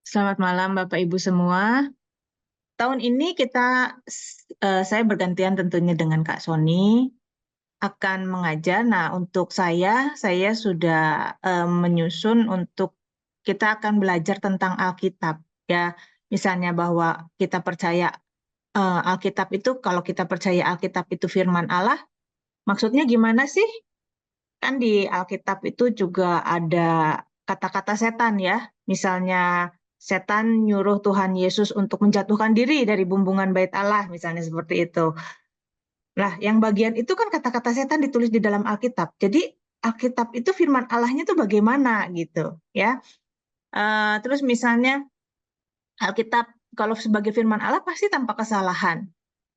Selamat malam Bapak Ibu semua. Tahun ini saya bergantian tentunya dengan Kak Sony akan mengajar. Nah, untuk saya sudah menyusun untuk kita akan belajar tentang Alkitab. Ya, misalnya bahwa kita percaya Alkitab itu, kalau kita percaya Alkitab itu firman Allah, maksudnya gimana sih? Kan di Alkitab itu juga ada kata-kata setan ya. Misalnya setan nyuruh Tuhan Yesus untuk menjatuhkan diri dari bumbungan bait Allah, misalnya seperti itu. Nah, yang bagian itu kan kata-kata setan ditulis di dalam Alkitab. Jadi Alkitab itu firman Allahnya itu bagaimana gitu ya. Terus misalnya Alkitab kalau sebagai firman Allah pasti tanpa kesalahan.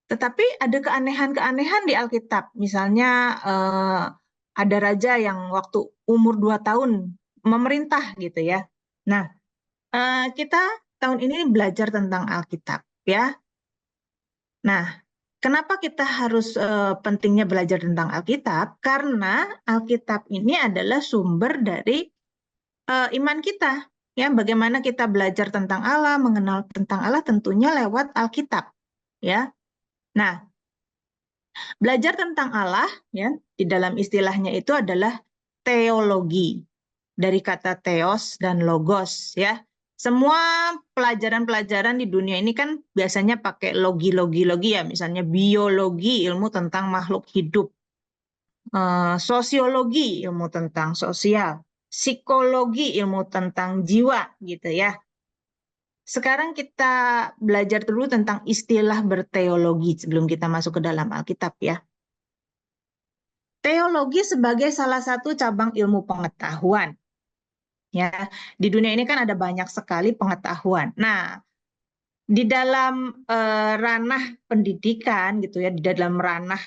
Tetapi ada keanehan-keanehan di Alkitab. Misalnya ada raja yang waktu umur 2 tahun memerintah gitu ya. Nah, kita tahun ini belajar tentang Alkitab ya. Nah, kenapa kita harus pentingnya belajar tentang Alkitab? Karena Alkitab ini adalah sumber dari iman kita. Ya, bagaimana kita belajar tentang Allah, mengenal tentang Allah tentunya lewat Alkitab. Ya. Nah, belajar tentang Allah ya di dalam istilahnya itu adalah teologi dari kata theos dan logos ya. Semua pelajaran-pelajaran di dunia ini kan biasanya pakai logi ya, misalnya biologi, ilmu tentang makhluk hidup, sosiologi, ilmu tentang sosial, psikologi, ilmu tentang jiwa gitu ya. Sekarang kita belajar dulu tentang istilah berteologi sebelum kita masuk ke dalam Alkitab ya. Teologi sebagai salah satu cabang ilmu pengetahuan. Ya, di dunia ini kan ada banyak sekali pengetahuan. Nah, di dalam ranah pendidikan gitu ya, di dalam ranah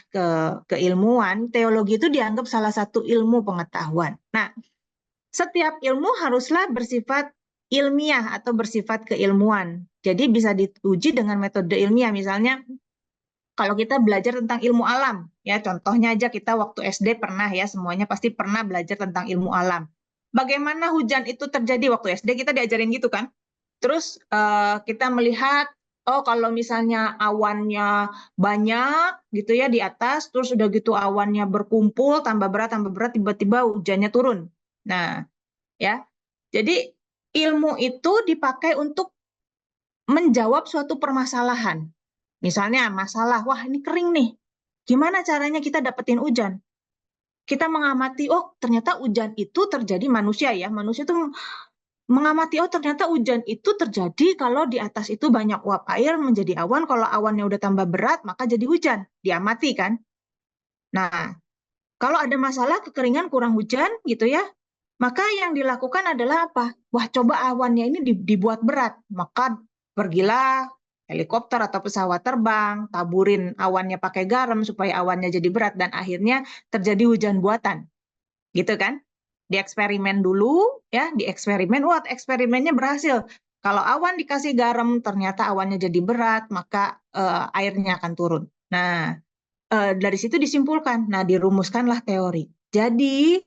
keilmuan, teologi itu dianggap salah satu ilmu pengetahuan. Nah, setiap ilmu haruslah bersifat ilmiah atau bersifat keilmuan. Jadi bisa diuji dengan metode ilmiah. Misalnya kalau kita belajar tentang ilmu alam, ya contohnya aja kita waktu SD pernah ya, semuanya pasti pernah belajar tentang ilmu alam. Bagaimana hujan itu terjadi waktu SD kita diajarin gitu kan? Terus kita melihat, oh kalau misalnya awannya banyak gitu ya di atas, terus udah gitu awannya berkumpul, tambah berat, tiba-tiba hujannya turun. Nah, ya, jadi ilmu itu dipakai untuk menjawab suatu permasalahan. Misalnya masalah, wah ini kering nih. Gimana caranya kita dapetin hujan? Kita mengamati, oh ternyata hujan itu terjadi manusia ya. Manusia itu mengamati, oh ternyata hujan itu terjadi kalau di atas itu banyak uap air menjadi awan. Kalau awannya udah tambah berat, maka jadi hujan. Diamati kan? Nah, kalau ada masalah kekeringan kurang hujan gitu ya, maka yang dilakukan adalah apa? Wah, coba awannya ini dibuat berat. Maka pergilah helikopter atau pesawat terbang, taburin awannya pakai garam supaya awannya jadi berat dan akhirnya terjadi hujan buatan. Gitu kan? Dieksperimen dulu ya, dieksperimen, wah eksperimennya berhasil. Kalau awan dikasih garam ternyata awannya jadi berat, maka airnya akan turun. Nah, dari situ disimpulkan. Nah, dirumuskanlah teori. Jadi,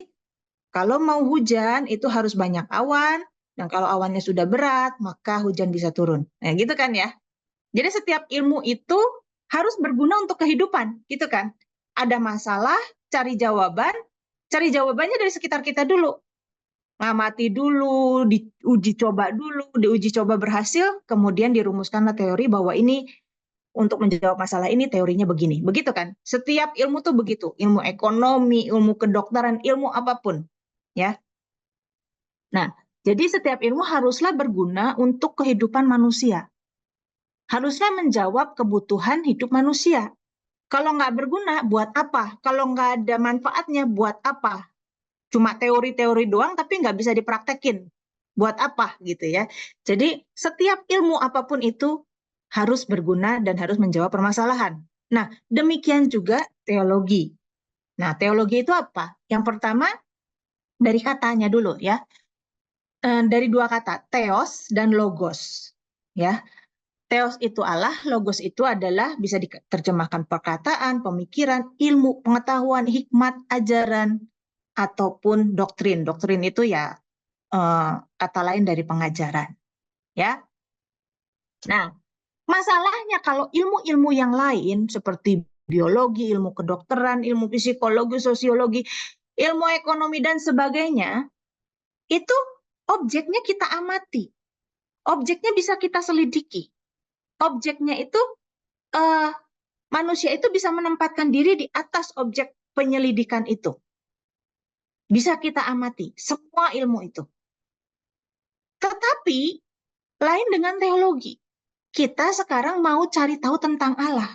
kalau mau hujan itu harus banyak awan, dan kalau awannya sudah berat, maka hujan bisa turun. Nah, gitu kan ya. Jadi setiap ilmu itu harus berguna untuk kehidupan, gitu kan. Ada masalah, cari jawabannya dari sekitar kita dulu. Ngamati dulu, diuji coba berhasil, kemudian dirumuskanlah teori bahwa ini untuk menjawab masalah ini teorinya begini. Begitu kan? Setiap ilmu tuh begitu. Ilmu ekonomi, ilmu kedokteran, ilmu apapun. Ya. Nah, jadi setiap ilmu haruslah berguna untuk kehidupan manusia. Haruslah menjawab kebutuhan hidup manusia. Kalau nggak berguna, buat apa? Kalau nggak ada manfaatnya, buat apa? Cuma teori-teori doang, tapi nggak bisa dipraktekin. Buat apa gitu ya? Jadi setiap ilmu apapun itu harus berguna dan harus menjawab permasalahan. Nah, demikian juga teologi. Nah, teologi itu apa? Yang pertama dari katanya dulu ya. Dari dua kata, theos dan logos. Ya, theos itu Allah, logos itu adalah bisa diterjemahkan perkataan, pemikiran, ilmu, pengetahuan, hikmat, ajaran, ataupun doktrin. Doktrin itu ya kata lain dari pengajaran. ya. Nah, masalahnya kalau ilmu-ilmu yang lain seperti biologi, ilmu kedokteran, ilmu psikologi, sosiologi, ilmu ekonomi dan sebagainya, itu objeknya kita amati. Objeknya bisa kita selidiki. Objeknya itu manusia itu bisa menempatkan diri di atas objek penyelidikan itu. Bisa kita amati semua ilmu itu. Tetapi lain dengan teologi. Kita sekarang mau cari tahu tentang Allah.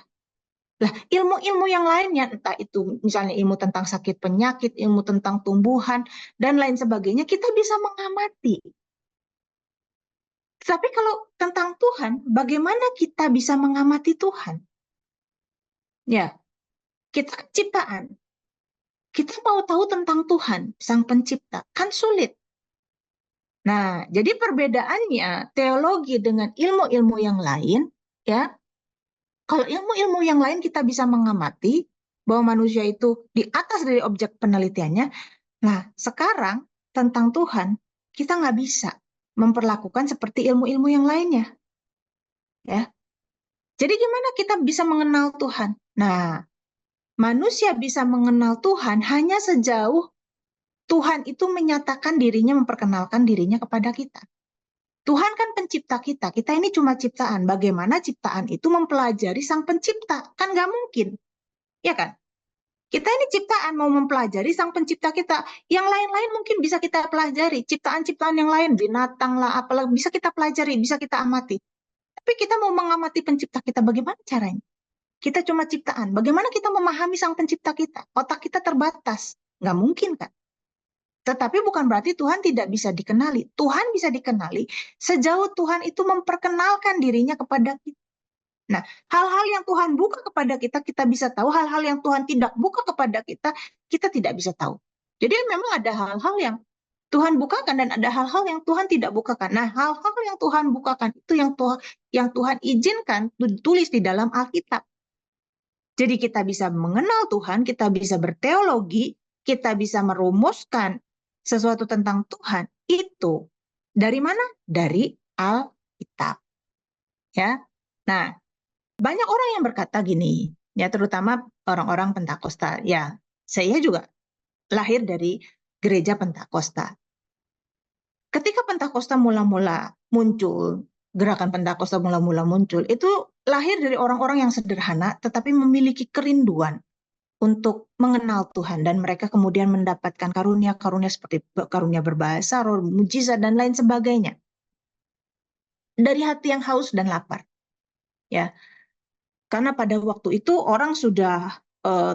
Lah, ilmu-ilmu yang lainnya, entah itu misalnya ilmu tentang sakit penyakit, ilmu tentang tumbuhan, dan lain sebagainya, kita bisa mengamati. Tapi kalau tentang Tuhan, bagaimana kita bisa mengamati Tuhan? Ya, kita ciptaan. Kita mau tahu tentang Tuhan, Sang Pencipta, kan sulit. Nah, jadi perbedaannya teologi dengan ilmu-ilmu yang lain, ya, kalau ilmu-ilmu yang lain kita bisa mengamati bahwa manusia itu di atas dari objek penelitiannya. Nah, sekarang tentang Tuhan, kita nggak bisa memperlakukan seperti ilmu-ilmu yang lainnya. Ya. Jadi gimana kita bisa mengenal Tuhan? Nah, manusia bisa mengenal Tuhan hanya sejauh Tuhan itu menyatakan dirinya, memperkenalkan dirinya kepada kita. Tuhan kan pencipta kita ini cuma ciptaan. Bagaimana ciptaan itu mempelajari sang pencipta? Kan nggak mungkin, ya kan? Kita ini ciptaan mau mempelajari sang pencipta kita. Yang lain-lain mungkin bisa kita pelajari. Ciptaan-ciptaan yang lain, binatang lah, apalah, bisa kita pelajari, bisa kita amati. Tapi kita mau mengamati pencipta kita, bagaimana caranya? Kita cuma ciptaan. Bagaimana kita memahami sang pencipta kita? Otak kita terbatas. Nggak mungkin kan? Tetapi bukan berarti Tuhan tidak bisa dikenali. Tuhan bisa dikenali sejauh Tuhan itu memperkenalkan dirinya kepada kita. Nah, hal-hal yang Tuhan buka kepada kita, kita bisa tahu. Hal-hal yang Tuhan tidak buka kepada kita tidak bisa tahu. Jadi memang ada hal-hal yang Tuhan bukakan dan ada hal-hal yang Tuhan tidak bukakan. Nah, hal-hal yang Tuhan bukakan itu yang Tuhan izinkan ditulis di dalam Alkitab. Jadi kita bisa mengenal Tuhan, kita bisa berteologi, kita bisa merumuskan sesuatu tentang Tuhan. Itu dari mana? Dari Alkitab. Ya. Nah, banyak orang yang berkata gini, ya terutama orang-orang Pentakosta. Ya, saya juga lahir dari gereja Pentakosta. Ketika Pentakosta mula-mula muncul, gerakan Pentakosta mula-mula muncul, itu lahir dari orang-orang yang sederhana tetapi memiliki kerinduan untuk mengenal Tuhan, dan mereka kemudian mendapatkan karunia-karunia seperti karunia berbahasa, roh mujizat dan lain sebagainya. Dari hati yang haus dan lapar. Ya. Karena pada waktu itu orang sudah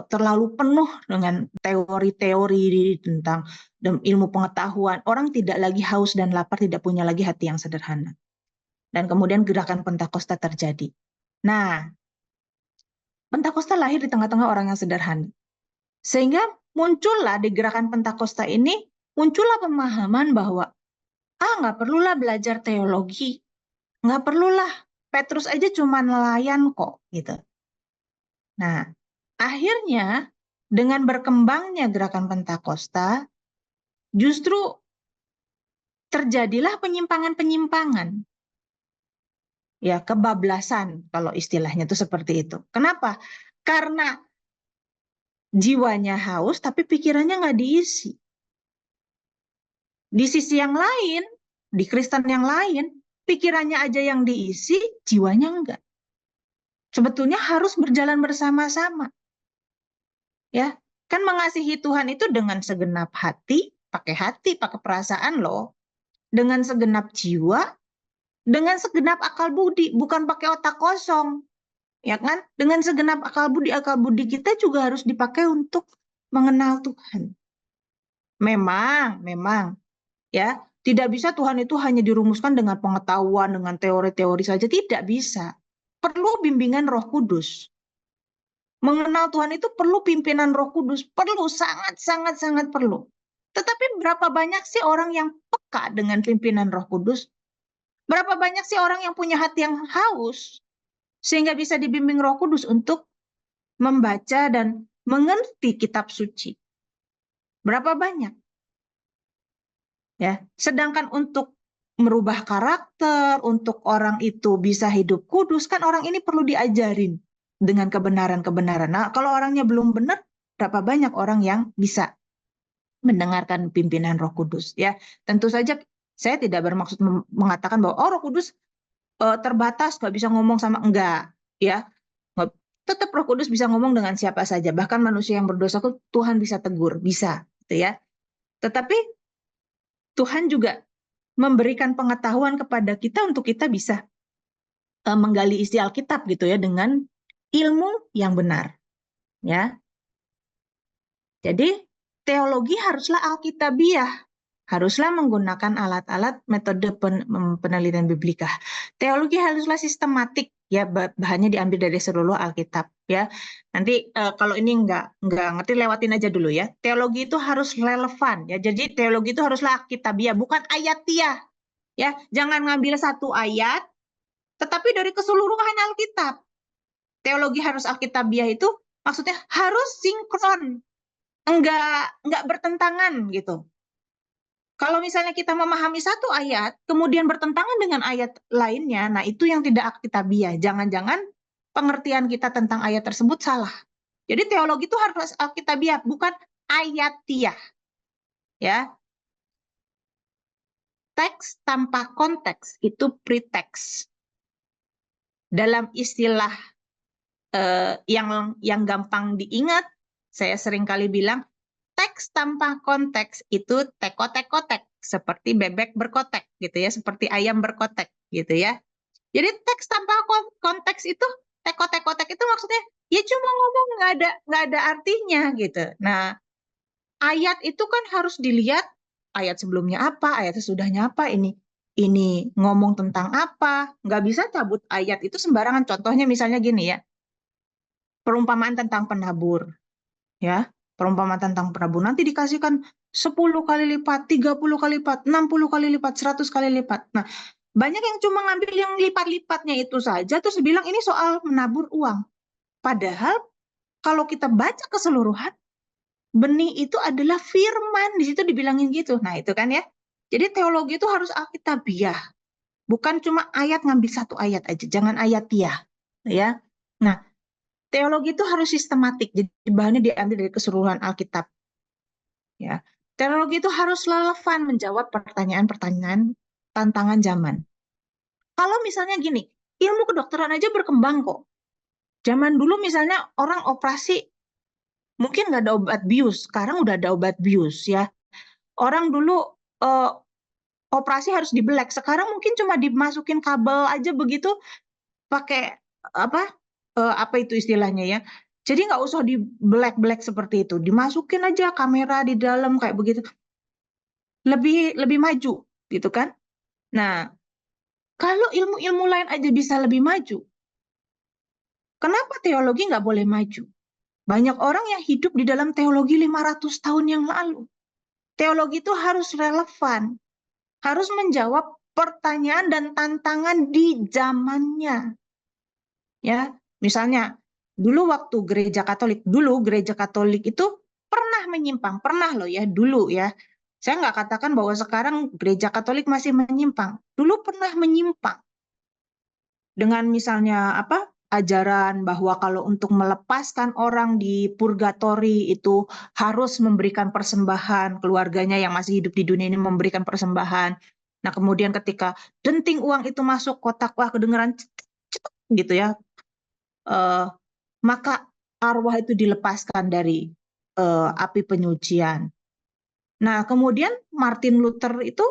terlalu penuh dengan teori-teori tentang ilmu pengetahuan. Orang tidak lagi haus dan lapar, tidak punya lagi hati yang sederhana. Dan kemudian gerakan Pentakosta terjadi. Nah, Pentakosta lahir di tengah-tengah orang yang sederhana. Sehingga muncullah di gerakan Pentakosta ini, muncullah pemahaman bahwa, nggak perlulah belajar teologi. Nggak perlulah, Petrus aja cuma nelayan kok, gitu. Nah, akhirnya dengan berkembangnya gerakan Pentakosta, justru terjadilah penyimpangan-penyimpangan. Ya, kebablasan kalau istilahnya itu seperti itu. Kenapa? Karena jiwanya haus tapi pikirannya nggak diisi. Di sisi yang lain, di Kristen yang lain, pikirannya aja yang diisi, jiwanya enggak. Sebetulnya harus berjalan bersama-sama. Ya, kan mengasihi Tuhan itu dengan segenap hati, pakai perasaan loh. Dengan segenap jiwa, dengan segenap akal budi, bukan pakai otak kosong. Ya kan? Dengan segenap akal budi kita juga harus dipakai untuk mengenal Tuhan. Memang, ya, tidak bisa Tuhan itu hanya dirumuskan dengan pengetahuan, dengan teori-teori saja, tidak bisa. Perlu bimbingan Roh Kudus. Mengenal Tuhan itu perlu pimpinan Roh Kudus, perlu, sangat perlu. Tetapi berapa banyak sih orang yang peka dengan pimpinan Roh Kudus? Berapa banyak sih orang yang punya hati yang haus sehingga bisa dibimbing Roh Kudus untuk membaca dan mengerti kitab suci? Berapa banyak? Ya, sedangkan untuk merubah karakter, untuk orang itu bisa hidup kudus, kan orang ini perlu diajarin dengan kebenaran-kebenaran. Nah, kalau orangnya belum benar, berapa banyak orang yang bisa mendengarkan pimpinan Roh Kudus, ya. Tentu saja saya tidak bermaksud mengatakan bahwa Roh Kudus terbatas, nggak bisa ngomong sama, enggak, ya. Tetap Roh Kudus bisa ngomong dengan siapa saja, bahkan manusia yang berdosa itu Tuhan bisa tegur, bisa, gitu ya. Tetapi Tuhan juga memberikan pengetahuan kepada kita untuk kita bisa menggali isi Alkitab gitu ya dengan ilmu yang benar, ya. Jadi teologi haruslah alkitabiah, haruslah menggunakan alat-alat metode penelitian biblika. Teologi haruslah sistematik, ya, bahannya diambil dari seluruh Alkitab, ya. Nanti kalau ini nggak ngerti, lewatin aja dulu ya. Teologi itu harus relevan, ya. Jadi teologi itu haruslah alkitabiah, bukan ayatiah, ya. Jangan ngambil satu ayat, tetapi dari keseluruhan Alkitab. Teologi harus alkitabiah itu maksudnya harus sinkron, enggak bertentangan gitu. Kalau misalnya kita memahami satu ayat, kemudian bertentangan dengan ayat lainnya, nah itu yang tidak alkitabiah. Jangan-jangan pengertian kita tentang ayat tersebut salah. Jadi teologi itu harus alkitabiah, bukan ayatiah. Ya. Teks tanpa konteks itu preteks. Dalam istilah yang gampang diingat, saya sering kali bilang, teks tanpa konteks itu teko-teko-tek, seperti bebek berkotek gitu ya, seperti ayam berkotek gitu ya. Jadi teks tanpa konteks itu, teko-teko-tek itu maksudnya ya cuma ngomong, nggak ada artinya gitu. Nah, ayat itu kan harus dilihat ayat sebelumnya apa, ayat sesudahnya apa, ini ngomong tentang apa. Nggak bisa cabut ayat itu sembarangan. Contohnya misalnya gini ya, perumpamaan tentang penabur, ya, perumpamaan tentang penabur nanti dikasihkan 10 kali lipat, 30 kali lipat, 60 kali lipat, 100 kali lipat. Nah, banyak yang cuma ngambil yang lipat-lipatnya itu saja terus bilang ini soal menabur uang. Padahal kalau kita baca keseluruhan, benih itu adalah firman, di situ dibilangin gitu. Nah, itu kan ya. Jadi teologi itu harus alkitabiah, bukan cuma ayat, ngambil satu ayat aja, jangan ayatiah, ya. Nah, teologi itu harus sistematik, jadi bahannya diambil dari keseluruhan Alkitab. Ya, teologi itu harus relevan menjawab pertanyaan-pertanyaan tantangan zaman. Kalau misalnya gini, ilmu kedokteran aja berkembang kok. Zaman dulu misalnya orang operasi mungkin nggak ada obat bius, sekarang udah ada obat bius ya. Orang dulu operasi harus dibelek, sekarang mungkin cuma dimasukin kabel aja begitu, pakai apa itu istilahnya ya. Jadi nggak usah dibelek-belek seperti itu, dimasukin aja kamera di dalam kayak begitu. Lebih maju gitu kan. Nah, kalau ilmu-ilmu lain aja bisa lebih maju, kenapa teologi nggak boleh maju? Banyak orang yang hidup di dalam teologi 500 tahun yang lalu. Teologi itu harus relevan, harus menjawab pertanyaan dan tantangan di zamannya. Ya, misalnya dulu waktu gereja Katolik itu pernah menyimpang, pernah loh ya dulu ya. Saya nggak katakan bahwa sekarang gereja Katolik masih menyimpang. Dulu pernah menyimpang dengan misalnya ajaran bahwa kalau untuk melepaskan orang di purgatori itu harus memberikan persembahan, keluarganya yang masih hidup di dunia ini memberikan persembahan. Nah, kemudian ketika denting uang itu masuk kotak, wah kedengeran cetuk gitu ya, maka arwah itu dilepaskan dari api penyucian. Nah, kemudian Martin Luther itu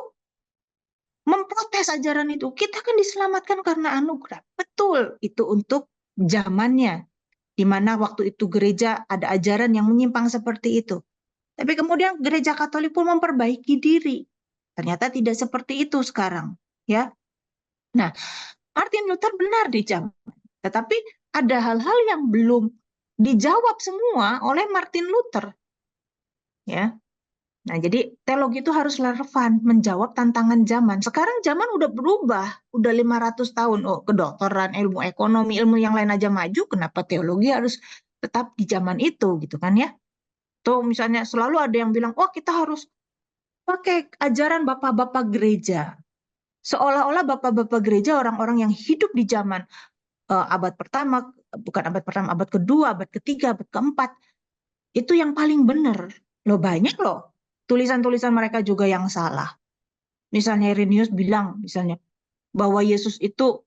memprotes ajaran itu. Kita kan diselamatkan karena anugerah. Betul, itu untuk zamannya, di mana waktu itu gereja ada ajaran yang menyimpang seperti itu. Tapi kemudian gereja Katolik pun memperbaiki diri. Ternyata tidak seperti itu sekarang, ya. Nah, Martin Luther benar di zaman, tetapi ada hal-hal yang belum dijawab semua oleh Martin Luther, ya. Nah, jadi teologi itu harus relevan, menjawab tantangan zaman. Sekarang zaman udah berubah, udah 500 tahun. Oh, kedokteran, ilmu ekonomi, ilmu yang lain aja maju, kenapa teologi harus tetap di zaman itu, gitu kan ya? Tuh misalnya selalu ada yang bilang, oh kita harus pakai ajaran bapak-bapak gereja. Seolah-olah bapak-bapak gereja, orang-orang yang hidup di zaman abad pertama, bukan abad pertama, abad kedua, abad ketiga, abad keempat, itu yang paling benar. Loh banyak loh tulisan-tulisan mereka juga yang salah. Misalnya Irenaeus bilang misalnya bahwa Yesus itu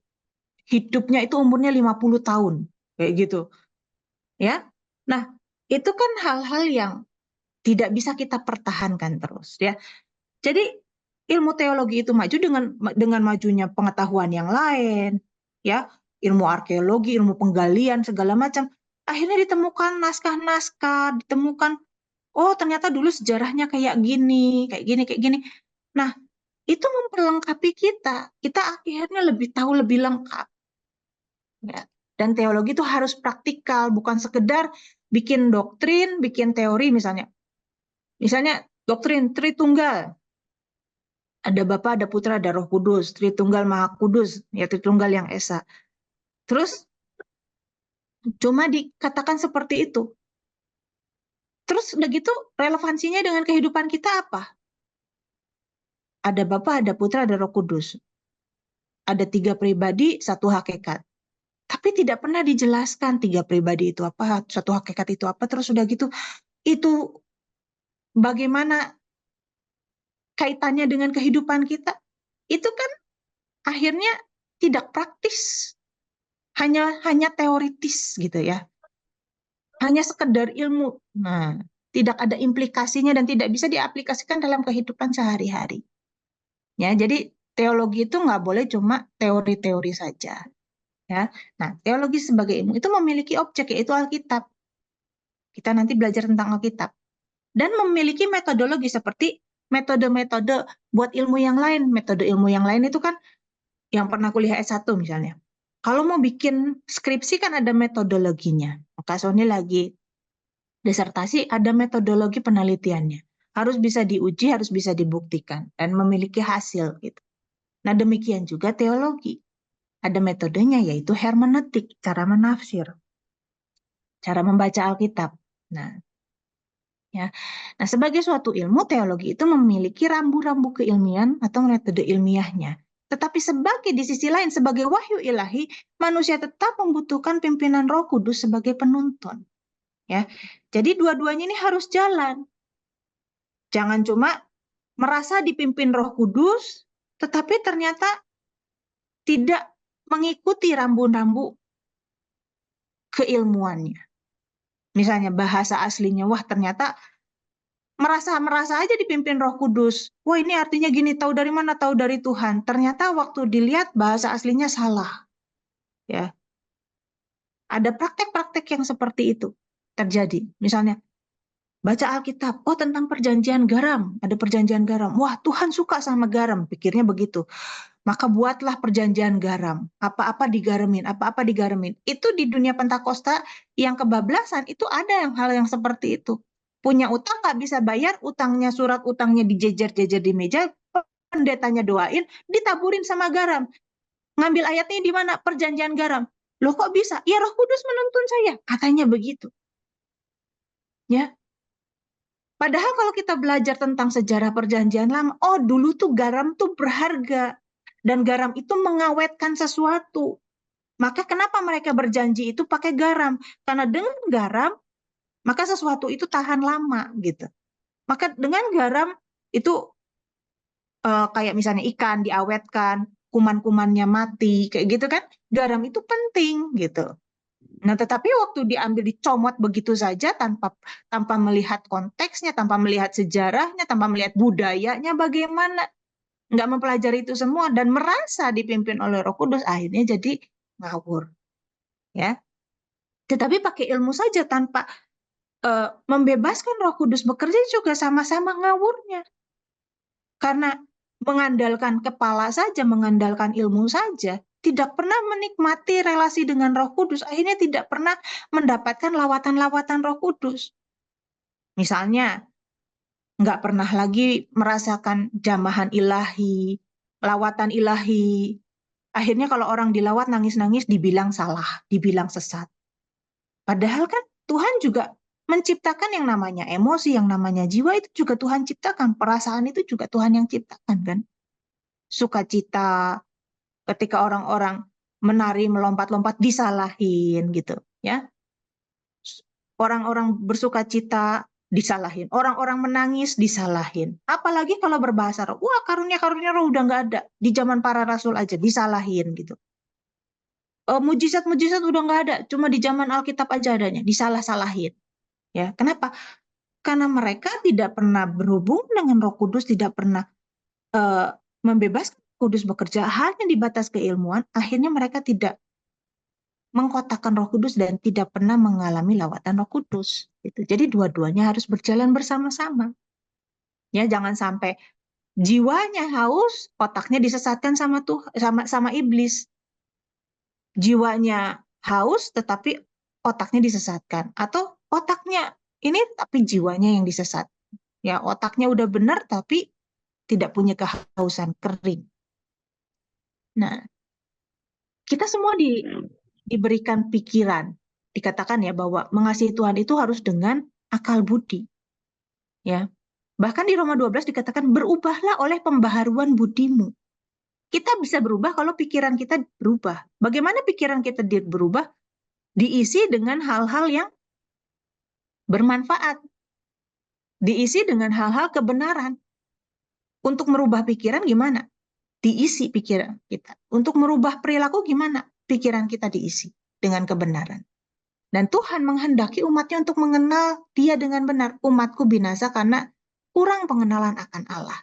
hidupnya itu umurnya 50 tahun, kayak gitu. Ya. Nah, itu kan hal-hal yang tidak bisa kita pertahankan terus, ya. Jadi ilmu teologi itu maju dengan majunya pengetahuan yang lain, ya, ilmu arkeologi, ilmu penggalian segala macam. Akhirnya ditemukan naskah-naskah, ditemukan oh ternyata dulu sejarahnya kayak gini, kayak gini, kayak gini. Nah, itu memperlengkapi kita. Kita akhirnya lebih tahu lebih lengkap. Ya. Dan teologi itu harus praktikal, bukan sekedar bikin doktrin, bikin teori misalnya. Misalnya doktrin Tritunggal. Ada Bapa, ada Putra, ada Roh Kudus, Tritunggal Maha Kudus, ya Tritunggal yang Esa. Terus cuma dikatakan seperti itu. Terus udah gitu relevansinya dengan kehidupan kita apa? Ada Bapa, ada Putra, ada Roh Kudus. Ada 3 pribadi, 1 hakikat. Tapi tidak pernah dijelaskan 3 pribadi itu apa, 1 hakikat itu apa, terus udah gitu itu bagaimana kaitannya dengan kehidupan kita. Itu kan akhirnya tidak praktis. Hanya teoritis gitu ya. Hanya sekedar ilmu. Nah, tidak ada implikasinya dan tidak bisa diaplikasikan dalam kehidupan sehari-hari. Ya, jadi teologi itu nggak boleh cuma teori-teori saja. Ya, nah teologi sebagai ilmu itu memiliki objek yaitu Alkitab. Kita nanti belajar tentang Alkitab dan memiliki metodologi seperti metode-metode buat ilmu yang lain. Metode ilmu yang lain itu kan yang pernah kuliah S1 misalnya. Kalau mau bikin skripsi kan ada metodologinya. Maka Sony lagi disertasi ada metodologi penelitiannya. Harus bisa diuji, harus bisa dibuktikan dan memiliki hasil gitu. Nah, demikian juga teologi. Ada metodenya yaitu hermeneutik, cara menafsir, cara membaca Alkitab. Nah, ya. Nah, sebagai suatu ilmu teologi itu memiliki rambu-rambu keilmian atau metode ilmiahnya. Tetapi sebagai di sisi lain sebagai wahyu ilahi, manusia tetap membutuhkan pimpinan Roh Kudus sebagai penuntun. Ya. Jadi dua-duanya ini harus jalan. Jangan cuma merasa dipimpin Roh Kudus, tetapi ternyata tidak mengikuti rambu-rambu keilmuannya. Misalnya bahasa aslinya, wah ternyata merasa aja dipimpin Roh Kudus. Wah ini artinya gini, tahu dari mana? Tahu dari Tuhan. Ternyata waktu dilihat bahasa aslinya salah. Ya, ada praktek-praktek yang seperti itu terjadi. Misalnya baca Alkitab, oh tentang perjanjian garam, ada perjanjian garam. Wah Tuhan suka sama garam, pikirnya begitu. Maka buatlah perjanjian garam. Apa-apa digaramin, apa-apa digaramin. Itu di dunia Pentakosta yang kebablasan, itu ada hal yang seperti itu. Punya utang nggak bisa bayar, utangnya surat utangnya dijejer-jejer di meja, pendetanya doain, ditaburin sama garam. Ngambil ayatnya di mana? Perjanjian garam. Loh kok bisa? Ya Roh Kudus menuntun saya, katanya begitu. Ya. Padahal kalau kita belajar tentang sejarah perjanjian lama, oh dulu tuh garam tuh berharga. Dan garam itu mengawetkan sesuatu. Maka kenapa mereka berjanji itu pakai garam? Karena dengan garam, maka sesuatu itu tahan lama gitu. Maka dengan garam itu kayak misalnya ikan diawetkan, kuman-kumannya mati, kayak gitu kan. Garam itu penting gitu. Nah, tetapi waktu diambil dicomot begitu saja tanpa melihat konteksnya, tanpa melihat sejarahnya, tanpa melihat budayanya bagaimana, nggak mempelajari itu semua dan merasa dipimpin oleh Roh Kudus, akhirnya jadi ngawur. Ya. Tetapi pakai ilmu saja tanpa membebaskan Roh Kudus bekerja juga sama-sama ngawurnya. Karena mengandalkan kepala saja, mengandalkan ilmu saja, tidak pernah menikmati relasi dengan Roh Kudus, akhirnya tidak pernah mendapatkan lawatan-lawatan Roh Kudus. Misalnya, nggak pernah lagi merasakan jamahan ilahi, lawatan ilahi. Akhirnya kalau orang dilawat nangis-nangis dibilang salah, dibilang sesat. Padahal kan Tuhan juga menciptakan yang namanya emosi, yang namanya jiwa itu juga Tuhan ciptakan. Perasaan itu juga Tuhan yang ciptakan kan. sukacita, ketika orang-orang menari melompat-lompat disalahin gitu ya. Orang-orang bersukacita disalahin, orang-orang menangis disalahin. Apalagi kalau berbahasa roh, wah karunia-karunia roh udah nggak ada. Di zaman para rasul aja disalahin gitu. Mujizat-mujizat udah nggak ada, cuma di zaman Alkitab aja adanya, disalah-salahin. Ya, kenapa? Karena mereka tidak pernah berhubung dengan Roh Kudus, tidak pernah membebaskan Kudus bekerja, hanya di batas keilmuan, akhirnya mereka tidak mengkotakkan Roh Kudus dan tidak pernah mengalami lawatan Roh Kudus. Gitu. Jadi dua-duanya harus berjalan bersama-sama. Ya, jangan sampai jiwanya haus, otaknya disesatkan sama sama iblis. Jiwanya haus tetapi otaknya disesatkan, atau otaknya ini tapi jiwanya yang disesat. Ya, otaknya udah benar tapi tidak punya kehausan, kering. Nah, kita semua diberikan pikiran. Dikatakan ya bahwa mengasihi Tuhan itu harus dengan akal budi. Ya. Bahkan di Roma 12 dikatakan berubahlah oleh pembaharuan budimu. Kita bisa berubah kalau pikiran kita berubah. Bagaimana pikiran kita berubah? Diisi dengan hal-hal yang bermanfaat. Diisi dengan hal-hal kebenaran. Untuk merubah pikiran gimana? Diisi pikiran kita. Untuk merubah perilaku gimana? Pikiran kita diisi dengan kebenaran. Dan Tuhan menghendaki umatnya untuk mengenal Dia dengan benar. Umatku binasa karena kurang pengenalan akan Allah.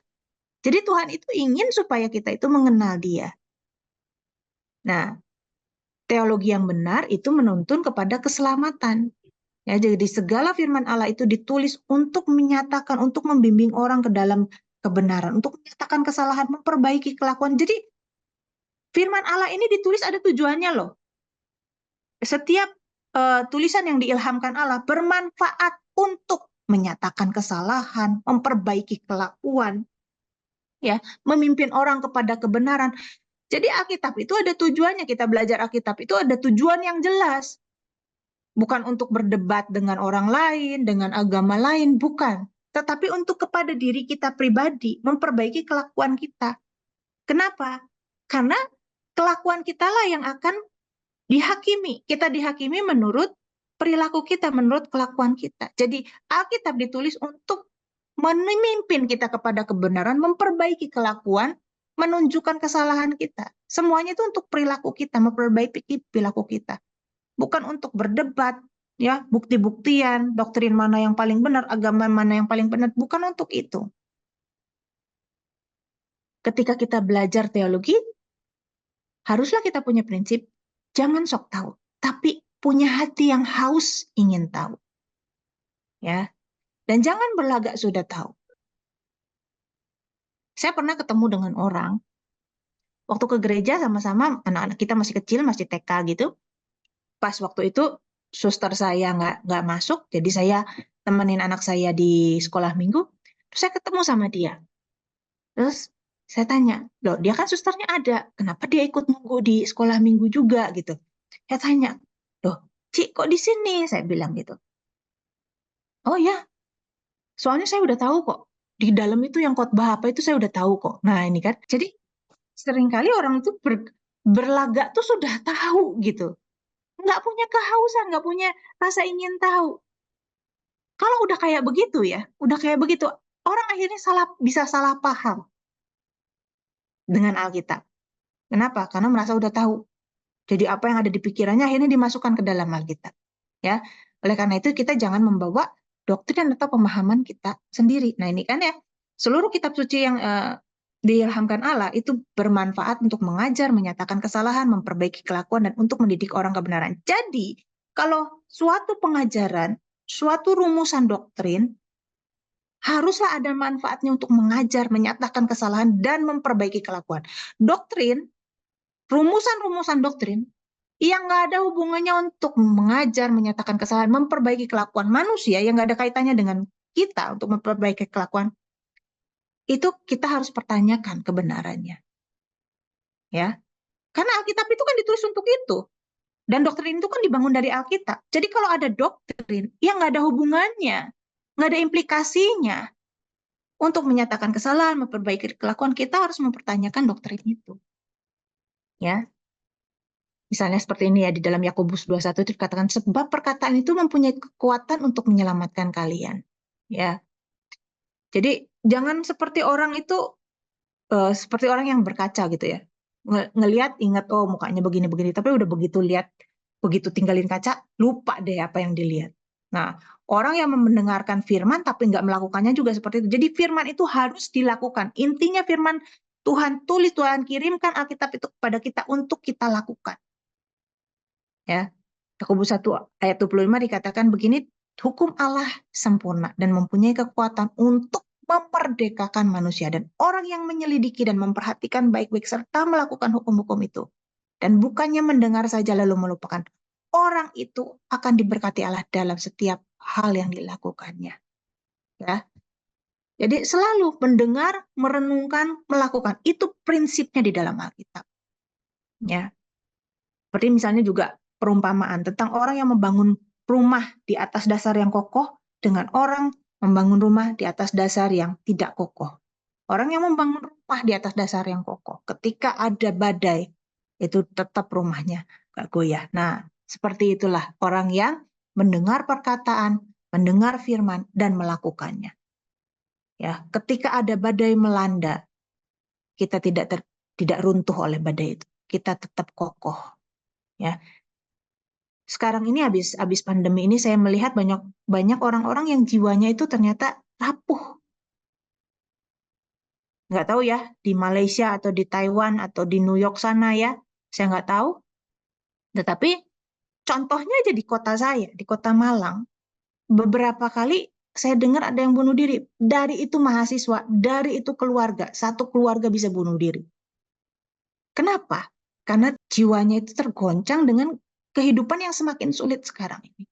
Jadi Tuhan itu ingin supaya kita itu mengenal Dia. Nah, teologi yang benar itu menuntun kepada keselamatan. Ya, jadi segala firman Allah itu ditulis untuk menyatakan, untuk membimbing orang ke dalam kebenaran, untuk menyatakan kesalahan, memperbaiki kelakuan. Jadi firman Allah ini ditulis ada tujuannya loh. Setiap tulisan yang diilhamkan Allah bermanfaat untuk menyatakan kesalahan, memperbaiki kelakuan, ya, memimpin orang kepada kebenaran. Jadi Alkitab itu ada tujuannya. Kita belajar Alkitab itu ada tujuan yang jelas. Bukan untuk berdebat dengan orang lain, dengan agama lain, bukan. Tetapi untuk kepada diri kita pribadi, memperbaiki kelakuan kita. Kenapa? Karena kelakuan kita lah yang akan dihakimi. Kita dihakimi menurut perilaku kita, menurut kelakuan kita. Jadi Alkitab ditulis untuk memimpin kita kepada kebenaran, memperbaiki kelakuan, menunjukkan kesalahan kita. Semuanya itu untuk perilaku kita, memperbaiki perilaku kita. Bukan untuk berdebat, ya, bukti-buktian, doktrin mana yang paling benar, agama mana yang paling benar, bukan untuk itu. Ketika kita belajar teologi, haruslah kita punya prinsip, jangan sok tahu, tapi punya hati yang haus ingin tahu. Ya. Dan jangan berlagak sudah tahu. Saya pernah ketemu dengan orang, waktu ke gereja sama-sama, anak-anak kita masih kecil, masih TK gitu. Pas waktu itu, suster saya nggak masuk, jadi saya temenin anak saya di sekolah minggu, terus saya ketemu sama dia. Terus saya tanya, loh dia kan susternya ada, kenapa dia ikut nunggu di sekolah minggu juga gitu. Saya tanya, loh Cik kok di sini? Saya bilang gitu. Oh ya, soalnya saya udah tahu kok, di dalam itu yang khotbah apa itu saya udah tahu kok. Nah ini kan, jadi seringkali orang itu berlagak tuh sudah tahu gitu. Nggak punya kehausan, nggak punya rasa ingin tahu. Kalau udah kayak begitu ya, udah kayak begitu, orang akhirnya bisa salah paham dengan Alkitab. Kenapa? Karena merasa udah tahu. Jadi apa yang ada di pikirannya akhirnya dimasukkan ke dalam Alkitab. Ya, oleh karena itu kita jangan membawa doktrin atau pemahaman kita sendiri. Nah ini kan ya, seluruh kitab suci yang diilhamkan Allah itu bermanfaat untuk mengajar, menyatakan kesalahan, memperbaiki kelakuan, dan untuk mendidik orang kebenaran. Jadi, kalau suatu pengajaran, suatu rumusan doktrin, haruslah ada manfaatnya untuk mengajar, menyatakan kesalahan, dan memperbaiki kelakuan. Doktrin, rumusan-rumusan doktrin, yang nggak ada hubungannya untuk mengajar, menyatakan kesalahan, memperbaiki kelakuan manusia, yang nggak ada kaitannya dengan kita untuk memperbaiki kelakuan, itu kita harus pertanyakan kebenarannya. Ya, karena Alkitab itu kan ditulis untuk itu. Dan doktrin itu kan dibangun dari Alkitab. Jadi kalau ada doktrin yang nggak ada hubungannya, nggak ada implikasinya Untuk menyatakan kesalahan, memperbaiki kelakuan, kita harus mempertanyakan doktrin itu. Ya, misalnya seperti ini ya, di dalam Yakobus 2:1 itu dikatakan, sebab perkataan itu mempunyai kekuatan untuk menyelamatkan kalian. Ya, jadi jangan seperti orang itu, seperti orang yang berkaca gitu ya. Ngelihat, ingat, oh mukanya begini-begini, tapi udah begitu lihat, begitu tinggalin kaca, lupa deh apa yang dilihat. Nah, orang yang mendengarkan firman tapi nggak melakukannya juga seperti itu. Jadi firman itu harus dilakukan. Intinya firman Tuhan tulis, Tuhan kirimkan Alkitab itu kepada kita untuk kita lakukan. Ya, Yakobus 1 ayat 25 dikatakan begini, hukum Allah sempurna dan mempunyai kekuatan untuk memerdekakan manusia, dan orang yang menyelidiki dan memperhatikan baik-baik serta melakukan hukum-hukum itu, dan bukannya mendengar saja lalu melupakan, orang itu akan diberkati Allah dalam setiap hal yang dilakukannya. Ya, jadi selalu mendengar, merenungkan, melakukan, itu prinsipnya di dalam Alkitab. Ya, seperti misalnya juga perumpamaan tentang orang yang membangun rumah di atas dasar yang kokoh dengan orang membangun rumah di atas dasar yang tidak kokoh. Orang yang membangun rumah di atas dasar yang kokoh, ketika ada badai, itu tetap rumahnya gak goyah. Nah, seperti itulah orang yang mendengar perkataan, mendengar firman, dan melakukannya. Ya, ketika ada badai melanda, kita tidak runtuh oleh badai itu. Kita tetap kokoh. Ya, sekarang ini habis pandemi ini saya melihat banyak orang-orang yang jiwanya itu ternyata rapuh. Nggak tahu ya, di Malaysia atau di Taiwan atau di New York sana ya, saya nggak tahu. Tetapi contohnya aja di kota saya, di kota Malang, beberapa kali saya dengar ada yang bunuh diri. Dari itu mahasiswa, dari itu keluarga, satu keluarga bisa bunuh diri. Kenapa? Karena jiwanya itu tergoncang dengan kehidupan yang semakin sulit sekarang ini.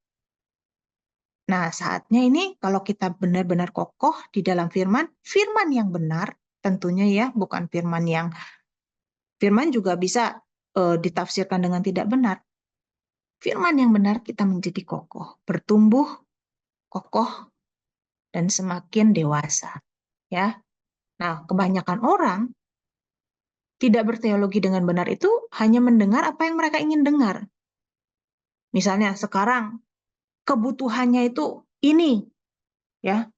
Nah, saatnya ini kalau kita benar-benar kokoh di dalam firman, firman yang benar tentunya ya, bukan firman juga bisa ditafsirkan dengan tidak benar. Firman yang benar kita menjadi kokoh, bertumbuh kokoh dan semakin dewasa, ya. Nah, kebanyakan orang tidak berteologi dengan benar itu hanya mendengar apa yang mereka ingin dengar. Misalnya sekarang kebutuhannya itu ini, ya.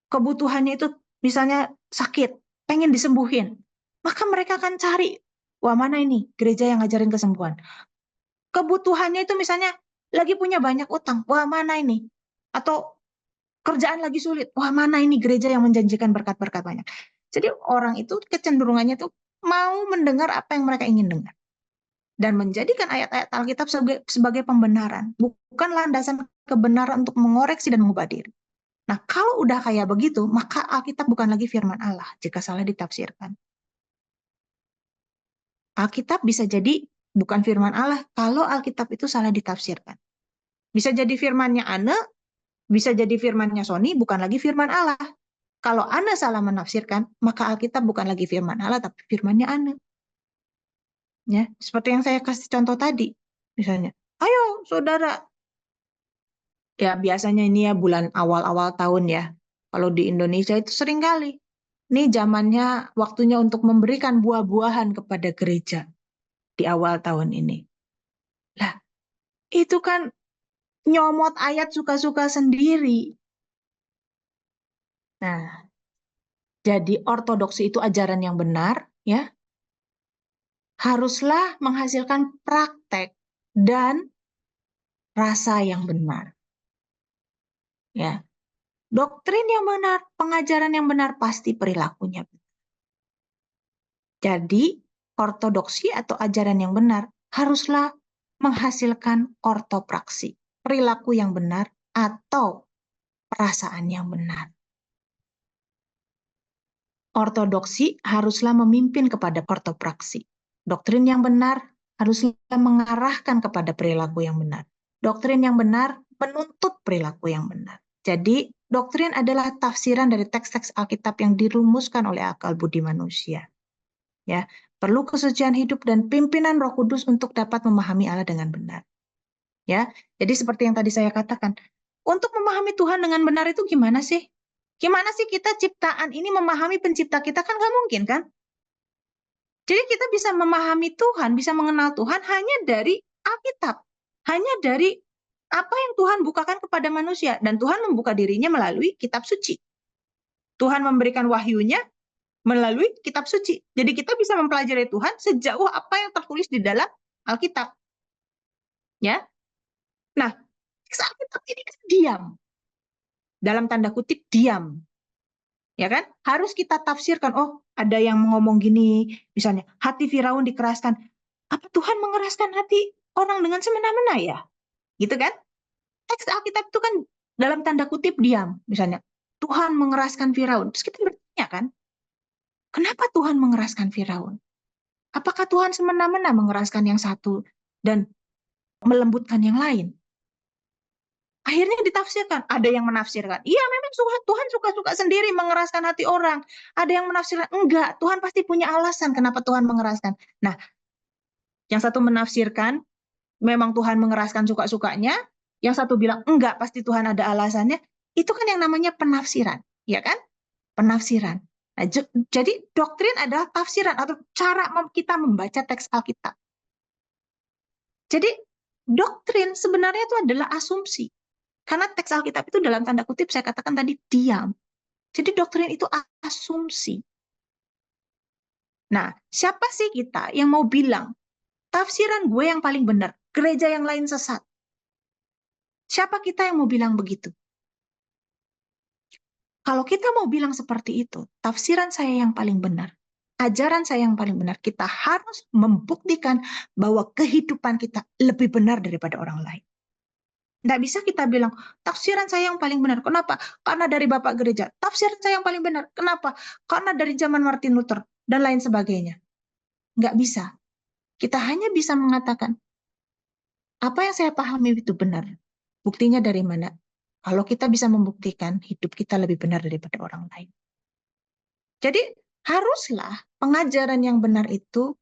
Kebutuhannya itu misalnya sakit, pengen disembuhin, maka mereka akan cari, wah mana ini gereja yang ngajarin kesembuhan. Kebutuhannya itu misalnya lagi punya banyak utang, wah mana ini, atau kerjaan lagi sulit, wah mana ini gereja yang menjanjikan berkat-berkat banyak. Jadi orang itu kecenderungannya tuh mau mendengar apa yang mereka ingin dengar dan menjadikan ayat-ayat Alkitab sebagai pembenaran, bukan landasan kebenaran untuk mengoreksi dan mengubah diri. Nah, kalau udah kayak begitu, maka Alkitab bukan lagi firman Allah jika salah ditafsirkan. Alkitab bisa jadi bukan firman Allah kalau Alkitab itu salah ditafsirkan. Bisa jadi firmannya Ane, bisa jadi firmannya Sony, bukan lagi firman Allah. Kalau Ane salah menafsirkan, maka Alkitab bukan lagi firman Allah, tapi firmannya Ane. Ya, seperti yang saya kasih contoh tadi. Misalnya, ayo saudara, ya biasanya ini ya bulan awal-awal tahun ya. Kalau di Indonesia itu sering kali. Ini zamannya, waktunya untuk memberikan buah-buahan kepada gereja di awal tahun ini. Lah, itu kan nyomot ayat suka-suka sendiri. Nah, jadi ortodoksi itu ajaran yang benar, ya. Haruslah menghasilkan praktek dan rasa yang benar. Ya. Doktrin yang benar, pengajaran yang benar, pasti perilakunya benar. Jadi, ortodoksi atau ajaran yang benar haruslah menghasilkan ortopraksi, perilaku yang benar atau perasaan yang benar. Ortodoksi haruslah memimpin kepada ortopraksi. Doktrin yang benar haruslah mengarahkan kepada perilaku yang benar. Doktrin yang benar menuntut perilaku yang benar. Jadi, doktrin adalah tafsiran dari teks-teks Alkitab yang dirumuskan oleh akal budi manusia. Ya, perlu kesucian hidup dan pimpinan Roh Kudus untuk dapat memahami Allah dengan benar. Ya, jadi seperti yang tadi saya katakan, untuk memahami Tuhan dengan benar itu gimana sih? Gimana sih kita ciptaan ini memahami pencipta kita? Kan nggak mungkin kan? Jadi kita bisa memahami Tuhan, bisa mengenal Tuhan hanya dari Alkitab. Hanya dari apa yang Tuhan bukakan kepada manusia. Dan Tuhan membuka dirinya melalui kitab suci. Tuhan memberikan wahyunya melalui kitab suci. Jadi kita bisa mempelajari Tuhan sejauh apa yang tertulis di dalam Alkitab. Ya. Nah, Alkitab ini kan diam. Dalam tanda kutip diam. Ya kan? Harus kita tafsirkan. Oh, ada yang ngomong gini, misalnya hati Firaun dikeraskan. Apa Tuhan mengeraskan hati orang dengan semena-mena ya? Gitu kan? Teks Alkitab itu kan dalam tanda kutip diam, misalnya Tuhan mengeraskan Firaun. Terus kita bertanya kan, kenapa Tuhan mengeraskan Firaun? Apakah Tuhan semena-mena mengeraskan yang satu dan melembutkan yang lain? Akhirnya ditafsirkan. Ada yang menafsirkan, iya memang Tuhan suka-suka sendiri mengeraskan hati orang. Ada yang menafsirkan, enggak, Tuhan pasti punya alasan kenapa Tuhan mengeraskan. Nah, yang satu menafsirkan, memang Tuhan mengeraskan suka-sukanya. Yang satu bilang, enggak, pasti Tuhan ada alasannya. Itu kan yang namanya penafsiran. Ya kan? Penafsiran. Nah, jadi doktrin adalah tafsiran atau cara kita membaca teks Alkitab. Jadi doktrin sebenarnya itu adalah asumsi. Karena teks Alkitab itu dalam tanda kutip saya katakan tadi diam. Jadi doktrin itu asumsi. Nah, siapa sih kita yang mau bilang tafsiran gue yang paling benar, gereja yang lain sesat? Siapa kita yang mau bilang begitu? Kalau kita mau bilang seperti itu, tafsiran saya yang paling benar, ajaran saya yang paling benar, kita harus membuktikan bahwa kehidupan kita lebih benar daripada orang lain. Nggak bisa kita bilang, tafsiran saya yang paling benar. Kenapa? Karena dari Bapak Gereja. Tafsiran saya yang paling benar. Kenapa? Karena dari zaman Martin Luther, dan lain sebagainya. Nggak bisa. Kita hanya bisa mengatakan, apa yang saya pahami itu benar. Buktinya dari mana? Kalau kita bisa membuktikan, hidup kita lebih benar daripada orang lain. Jadi, haruslah pengajaran yang benar itu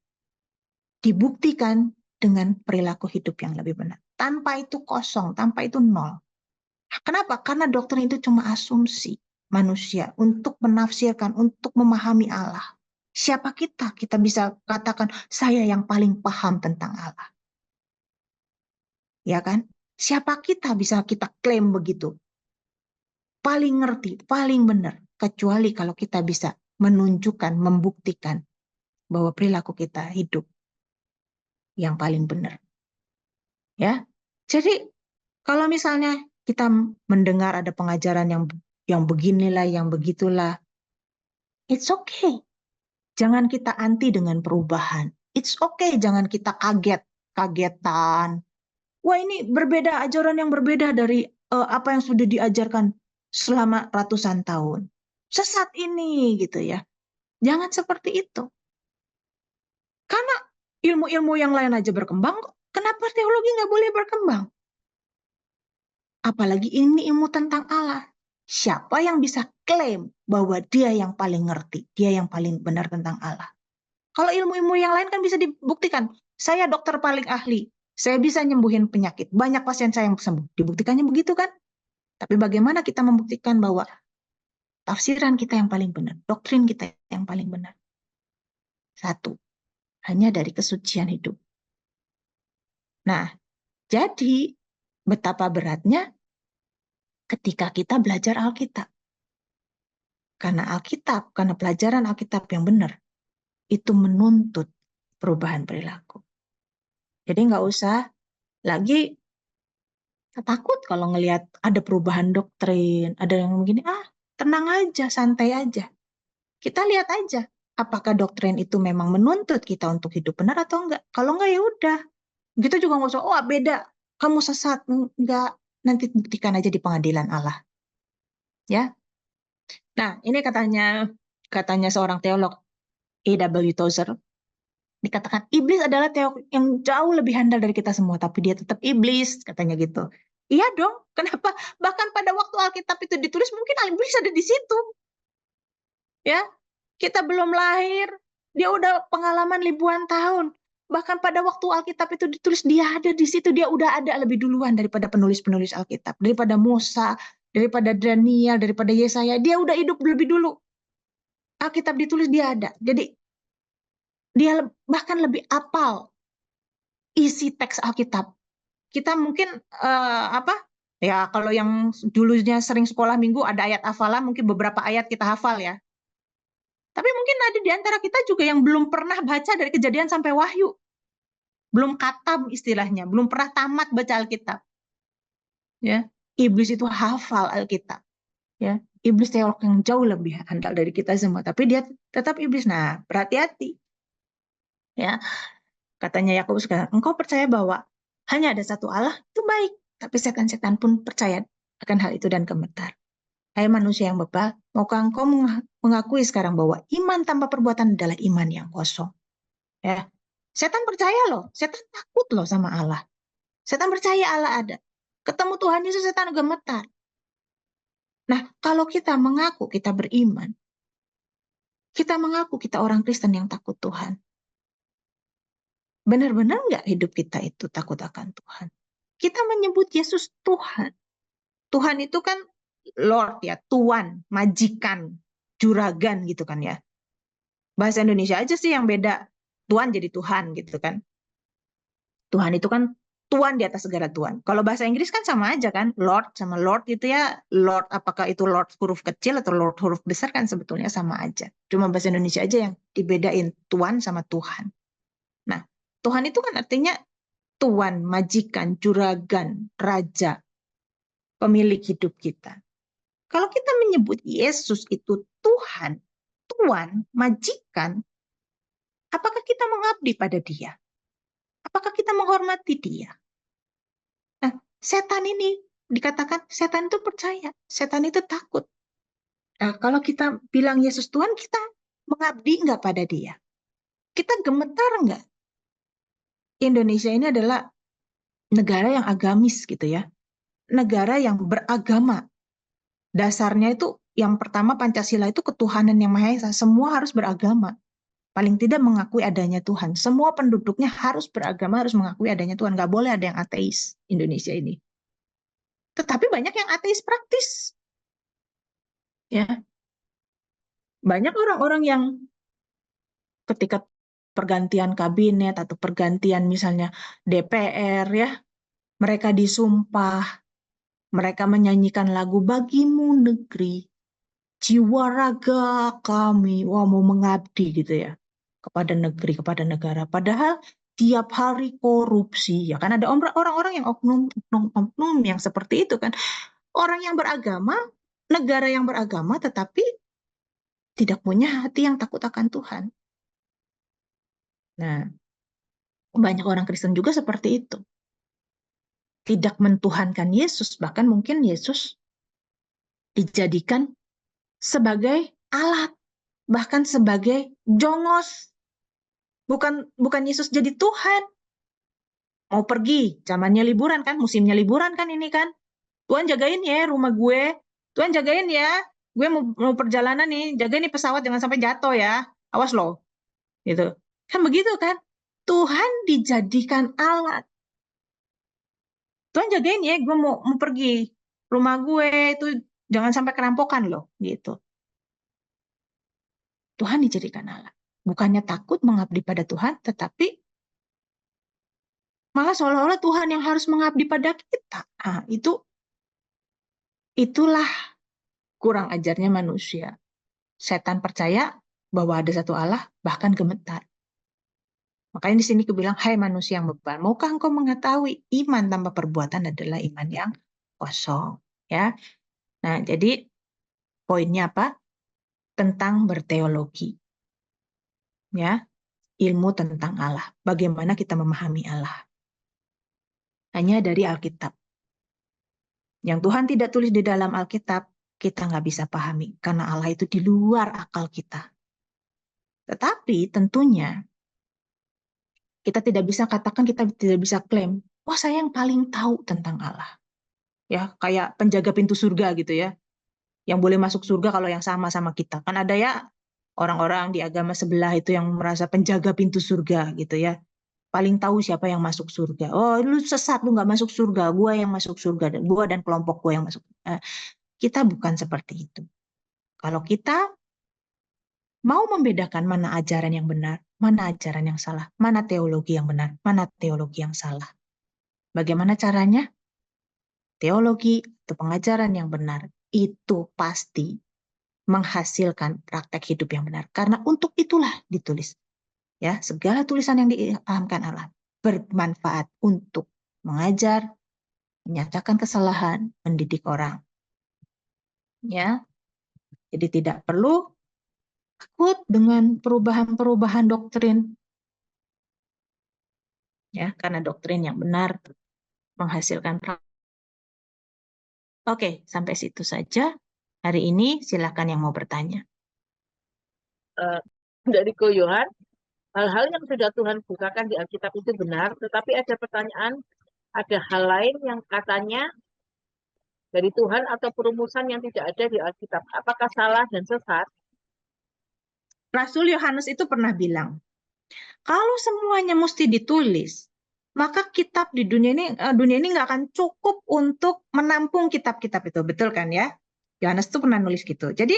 dibuktikan dengan perilaku hidup yang lebih benar. Tanpa itu kosong, tanpa itu nol. Kenapa? Karena doktrin itu cuma asumsi manusia untuk menafsirkan, untuk memahami Allah. Siapa kita? Kita bisa katakan, saya yang paling paham tentang Allah. Ya kan? Siapa kita bisa kita klaim begitu? Paling ngerti, paling benar. Kecuali kalau kita bisa menunjukkan, membuktikan bahwa perilaku kita hidup yang paling benar. Ya. Jadi kalau misalnya kita mendengar ada pengajaran yang beginilah, yang begitulah, it's okay. Jangan kita anti dengan perubahan. It's okay, jangan kita kagetan. Wah, ini berbeda, ajaran yang berbeda dari apa yang sudah diajarkan selama ratusan tahun. Sesat ini gitu ya. Jangan seperti itu. Karena ilmu-ilmu yang lain aja berkembang, kenapa teologi nggak boleh berkembang? Apalagi ini ilmu tentang Allah. Siapa yang bisa klaim bahwa dia yang paling ngerti, dia yang paling benar tentang Allah? Kalau ilmu-ilmu yang lain kan bisa dibuktikan. Saya dokter paling ahli, saya bisa nyembuhin penyakit. Banyak pasien saya yang sembuh. Dibuktikannya begitu kan? Tapi bagaimana kita membuktikan bahwa tafsiran kita yang paling benar, doktrin kita yang paling benar? Satu, hanya dari kesucian hidup. Nah, jadi betapa beratnya ketika kita belajar Alkitab. Karena Alkitab, karena pelajaran Alkitab yang benar, itu menuntut perubahan perilaku. Jadi nggak usah lagi takut kalau ngelihat ada perubahan doktrin, ada yang begini, tenang aja, santai aja. Kita lihat aja, apakah doktrin itu memang menuntut kita untuk hidup benar atau enggak. Kalau enggak ya udah. Gitu juga nggak usah, beda, kamu sesat. Enggak, nanti buktikan aja di pengadilan Allah. Ya. Nah, ini katanya seorang teolog, A.W. Tozer, dikatakan iblis adalah teolog yang jauh lebih handal dari kita semua, tapi dia tetap iblis, katanya gitu. Iya dong, kenapa? Bahkan pada waktu Alkitab itu ditulis, mungkin iblis ada di situ. Ya, kita belum lahir, dia udah pengalaman ribuan tahun. Bahkan pada waktu Alkitab itu ditulis, dia ada di situ, dia udah ada lebih duluan daripada penulis-penulis Alkitab, daripada Musa, daripada Daniel, daripada Yesaya. Dia udah hidup lebih dulu. Alkitab ditulis dia ada. Jadi dia bahkan lebih apal isi teks Alkitab. Kita mungkin apa? Ya kalau yang dulunya sering sekolah minggu ada ayat hafalan, mungkin beberapa ayat kita hafal ya. Tapi mungkin ada di antara kita juga yang belum pernah baca dari Kejadian sampai Wahyu. Belum katam istilahnya, belum pernah tamat baca Alkitab. Ya, iblis itu hafal Alkitab. Ya, iblis teolog yang jauh lebih handal dari kita semua, tapi dia tetap iblis. Nah, berhati-hati. Ya, katanya Yakobus sekarang, engkau percaya bahwa hanya ada satu Allah, itu baik. Tapi setan-setan pun percaya akan hal itu dan gemetar. Hai manusia yang bebal, maukah engkau mengakui sekarang bahwa iman tanpa perbuatan adalah iman yang kosong? Ya, setan percaya loh, setan takut loh sama Allah. Setan percaya Allah ada. Ketemu Tuhan Yesus, setan gemetar. Nah, kalau kita mengaku kita beriman, kita mengaku kita orang Kristen yang takut Tuhan, benar-benar nggak hidup kita itu takut akan Tuhan? Kita menyebut Yesus Tuhan. Tuhan itu kan Lord ya, Tuan, majikan, juragan gitu kan ya. Bahasa Indonesia aja sih yang beda. Tuan jadi Tuhan gitu kan. Tuhan itu kan Tuan di atas segala Tuan. Kalau bahasa Inggris kan sama aja kan, Lord sama Lord gitu ya. Lord, apakah itu Lord huruf kecil atau Lord huruf besar kan sebetulnya sama aja. Cuma bahasa Indonesia aja yang dibedain Tuan sama Tuhan. Nah, Tuhan itu kan artinya Tuan, majikan, juragan, raja, pemilik hidup kita. Kalau kita menyebut Yesus itu Tuhan, Tuan, majikan, apakah kita mengabdi pada Dia? Apakah kita menghormati Dia? Nah, setan ini dikatakan setan itu percaya, setan itu takut. Nah, kalau kita bilang Yesus Tuhan, kita mengabdi nggak pada Dia? Kita gemetar nggak? Indonesia ini adalah negara yang agamis gitu ya, negara yang beragama. Dasarnya itu yang pertama Pancasila itu ketuhanan yang Maha Esa, semua harus beragama. Paling tidak mengakui adanya Tuhan. Semua penduduknya harus beragama, harus mengakui adanya Tuhan. Nggak boleh ada yang ateis Indonesia ini. Tetapi banyak yang ateis praktis. Ya, banyak orang-orang yang ketika pergantian kabinet atau pergantian misalnya DPR ya, mereka disumpah, mereka menyanyikan lagu Bagimu Negeri, jiwa raga kami, wah mau mengabdi gitu ya, kepada negeri, kepada negara. Padahal tiap hari korupsi, ya kan ada orang-orang yang oknum yang seperti itu kan. Orang yang beragama, negara yang beragama tetapi tidak punya hati yang takut akan Tuhan. Nah, banyak orang Kristen juga seperti itu. Tidak mentuhankan Yesus, bahkan mungkin Yesus dijadikan sebagai alat, bahkan sebagai jongos. Bukan Yesus jadi Tuhan. Mau pergi, zamannya liburan kan, musimnya liburan kan ini kan. Tuhan jagain ya rumah gue. Tuhan jagain ya. Gue mau perjalanan nih, jagain nih pesawat jangan sampai jatuh ya. Awas loh. Gitu. Kan begitu kan? Tuhan dijadikan alat. Tuhan jagain ya, gue mau pergi. Rumah gue itu jangan sampai kerampokan loh, gitu. Tuhan dijadikan alat. Bukannya takut mengabdi pada Tuhan, tetapi malah seolah-olah Tuhan yang harus mengabdi pada kita. Nah, itulah kurang ajarnya manusia. Setan percaya bahwa ada satu Allah, bahkan gemetar. Makanya di sini kebilang, hai manusia yang bebal, maukah engkau mengetahui iman tanpa perbuatan adalah iman yang kosong. Ya. Nah, jadi poinnya apa? Tentang berteologi. Ya, ilmu tentang Allah. Bagaimana kita memahami Allah. Hanya dari Alkitab. Yang Tuhan tidak tulis di dalam Alkitab, kita nggak bisa pahami. Karena Allah itu di luar akal kita. Tetapi tentunya, kita tidak bisa katakan, kita tidak bisa klaim, wah saya yang paling tahu tentang Allah. Ya, kayak penjaga pintu surga gitu ya. Yang boleh masuk surga kalau yang sama-sama kita. Kan ada ya orang-orang di agama sebelah itu yang merasa penjaga pintu surga gitu ya. Paling tahu siapa yang masuk surga. Oh, lu sesat, lu nggak masuk surga. Gua yang masuk surga, dan gua dan kelompok gua yang masuk. kita bukan seperti itu. Kalau kita mau membedakan mana ajaran yang benar, mana ajaran yang salah, mana teologi yang benar, mana teologi yang salah. Bagaimana caranya? Teologi atau pengajaran yang benar itu pasti menghasilkan praktek hidup yang benar. Karena untuk itulah ditulis. Ya, segala tulisan yang diilhamkan Allah bermanfaat untuk mengajar, menyatakan kesalahan, mendidik orang. Ya, jadi tidak perlu takut dengan perubahan-perubahan doktrin. Ya, karena doktrin yang benar menghasilkan praktek. Oke, sampai situ saja. Hari ini silakan yang mau bertanya. Dari Ko Yohan, hal-hal yang sudah Tuhan bukakan di Alkitab itu benar, tetapi ada pertanyaan, ada hal lain yang katanya dari Tuhan atau perumusan yang tidak ada di Alkitab. Apakah salah dan sesat? Rasul Yohanes itu pernah bilang, kalau semuanya mesti ditulis, maka kitab di dunia ini nggak akan cukup untuk menampung kitab-kitab itu, betul kan ya? Yohanes itu pernah nulis gitu. Jadi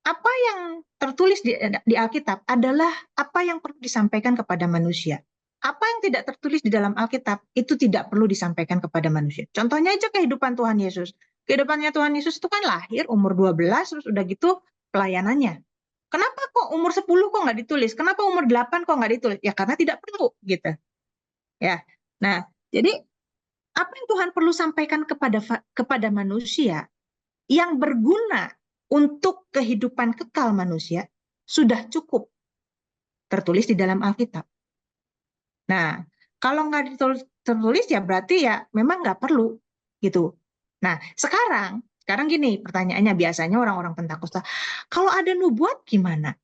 apa yang tertulis di Alkitab adalah apa yang perlu disampaikan kepada manusia. Apa yang tidak tertulis di dalam Alkitab itu tidak perlu disampaikan kepada manusia. Contohnya aja kehidupan Tuhan Yesus. Kehidupannya Tuhan Yesus itu kan lahir umur 12, terus udah gitu pelayanannya. Kenapa kok umur 10 kok nggak ditulis? Kenapa umur 8 kok nggak ditulis? Ya karena tidak perlu gitu. Ya. Nah, jadi apa yang Tuhan perlu sampaikan kepada manusia yang berguna untuk kehidupan kekal manusia sudah cukup tertulis di dalam Alkitab. Nah, kalau nggak tertulis ya berarti ya memang nggak perlu gitu. Nah, sekarang gini pertanyaannya, biasanya orang-orang Pentakosta, kalau ada nubuat gimana?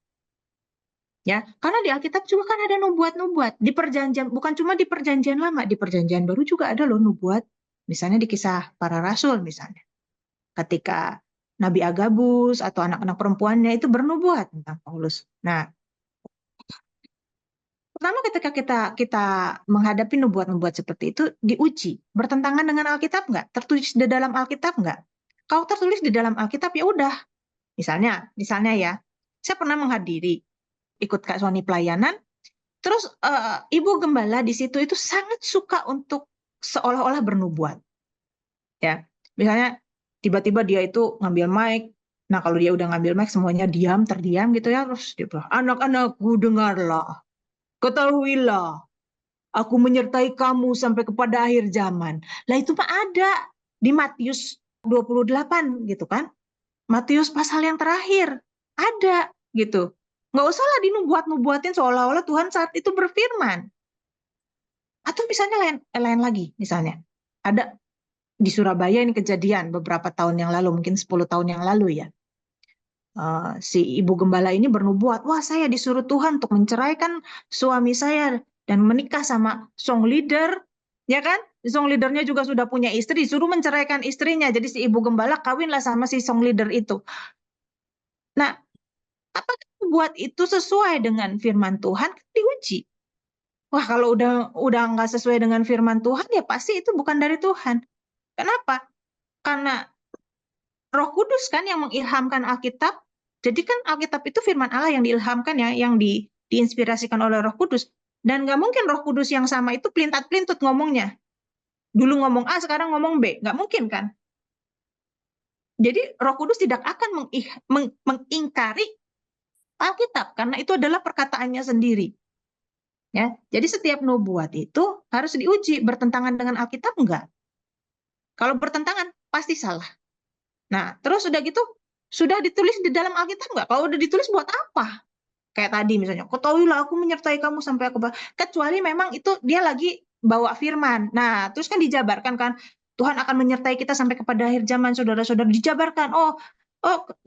Ya, karena di Alkitab juga kan ada nubuat-nubuat di perjanjian, bukan cuma di perjanjian lama, di perjanjian baru juga ada loh nubuat. Misalnya di kisah para rasul misalnya. Ketika Nabi Agabus atau anak-anak perempuannya itu bernubuat tentang Paulus. Nah, pertama ketika kita menghadapi nubuat-nubuat seperti itu, diuji. Bertentangan dengan Alkitab nggak? Tertulis di dalam Alkitab nggak? Kalau tertulis di dalam Alkitab ya udah. Misalnya ya, saya pernah menghadiri ikut Kak Sony pelayanan. Terus ibu gembala di situ itu sangat suka untuk seolah-olah bernubuat. Ya, misalnya tiba-tiba dia itu ngambil mic. Nah, kalau dia udah ngambil mic semuanya diam, terdiam gitu ya. Terus dia bilang, anak-anakku dengarlah, ketahuilah, aku menyertai kamu sampai kepada akhir zaman. Lah itu mah ada di Matius 28 gitu kan. Matius pasal yang terakhir. Ada gitu. Nggak usah lah dinubuat-nubuatin seolah-olah Tuhan saat itu berfirman. Atau misalnya lain lagi, misalnya ada di Surabaya ini kejadian beberapa tahun yang lalu, mungkin 10 tahun yang lalu ya. Si ibu gembala ini bernubuat, wah saya disuruh Tuhan untuk menceraikan suami saya dan menikah sama song leader, ya kan? Song leadernya juga sudah punya istri, disuruh menceraikan istrinya. Jadi si ibu gembala kawinlah sama si song leader itu. Nah, apakah buat itu sesuai dengan firman Tuhan? Diuji. Wah, kalau udah nggak sesuai dengan firman Tuhan, ya pasti itu bukan dari Tuhan. Kenapa? Karena Roh Kudus kan yang mengilhamkan Alkitab. Jadi kan Alkitab itu firman Allah yang diilhamkan ya, yang diinspirasikan oleh Roh Kudus. Dan nggak mungkin Roh Kudus yang sama itu pelintat-pelintut ngomongnya. Dulu ngomong A, sekarang ngomong B. Nggak mungkin kan? Jadi Roh Kudus tidak akan mengingkari Alkitab karena itu adalah perkataannya sendiri. Ya, jadi setiap nubuat itu harus diuji, bertentangan dengan Alkitab enggak? Kalau bertentangan pasti salah. Nah, terus udah gitu sudah ditulis di dalam Alkitab enggak? Kalau udah ditulis buat apa? Kayak tadi misalnya, ketahuilah aku menyertai kamu sampai aku kecuali memang itu dia lagi bawa firman. Nah, terus kan dijabarkan kan Tuhan akan menyertai kita sampai kepada akhir zaman, saudara-saudara, dijabarkan. Oh,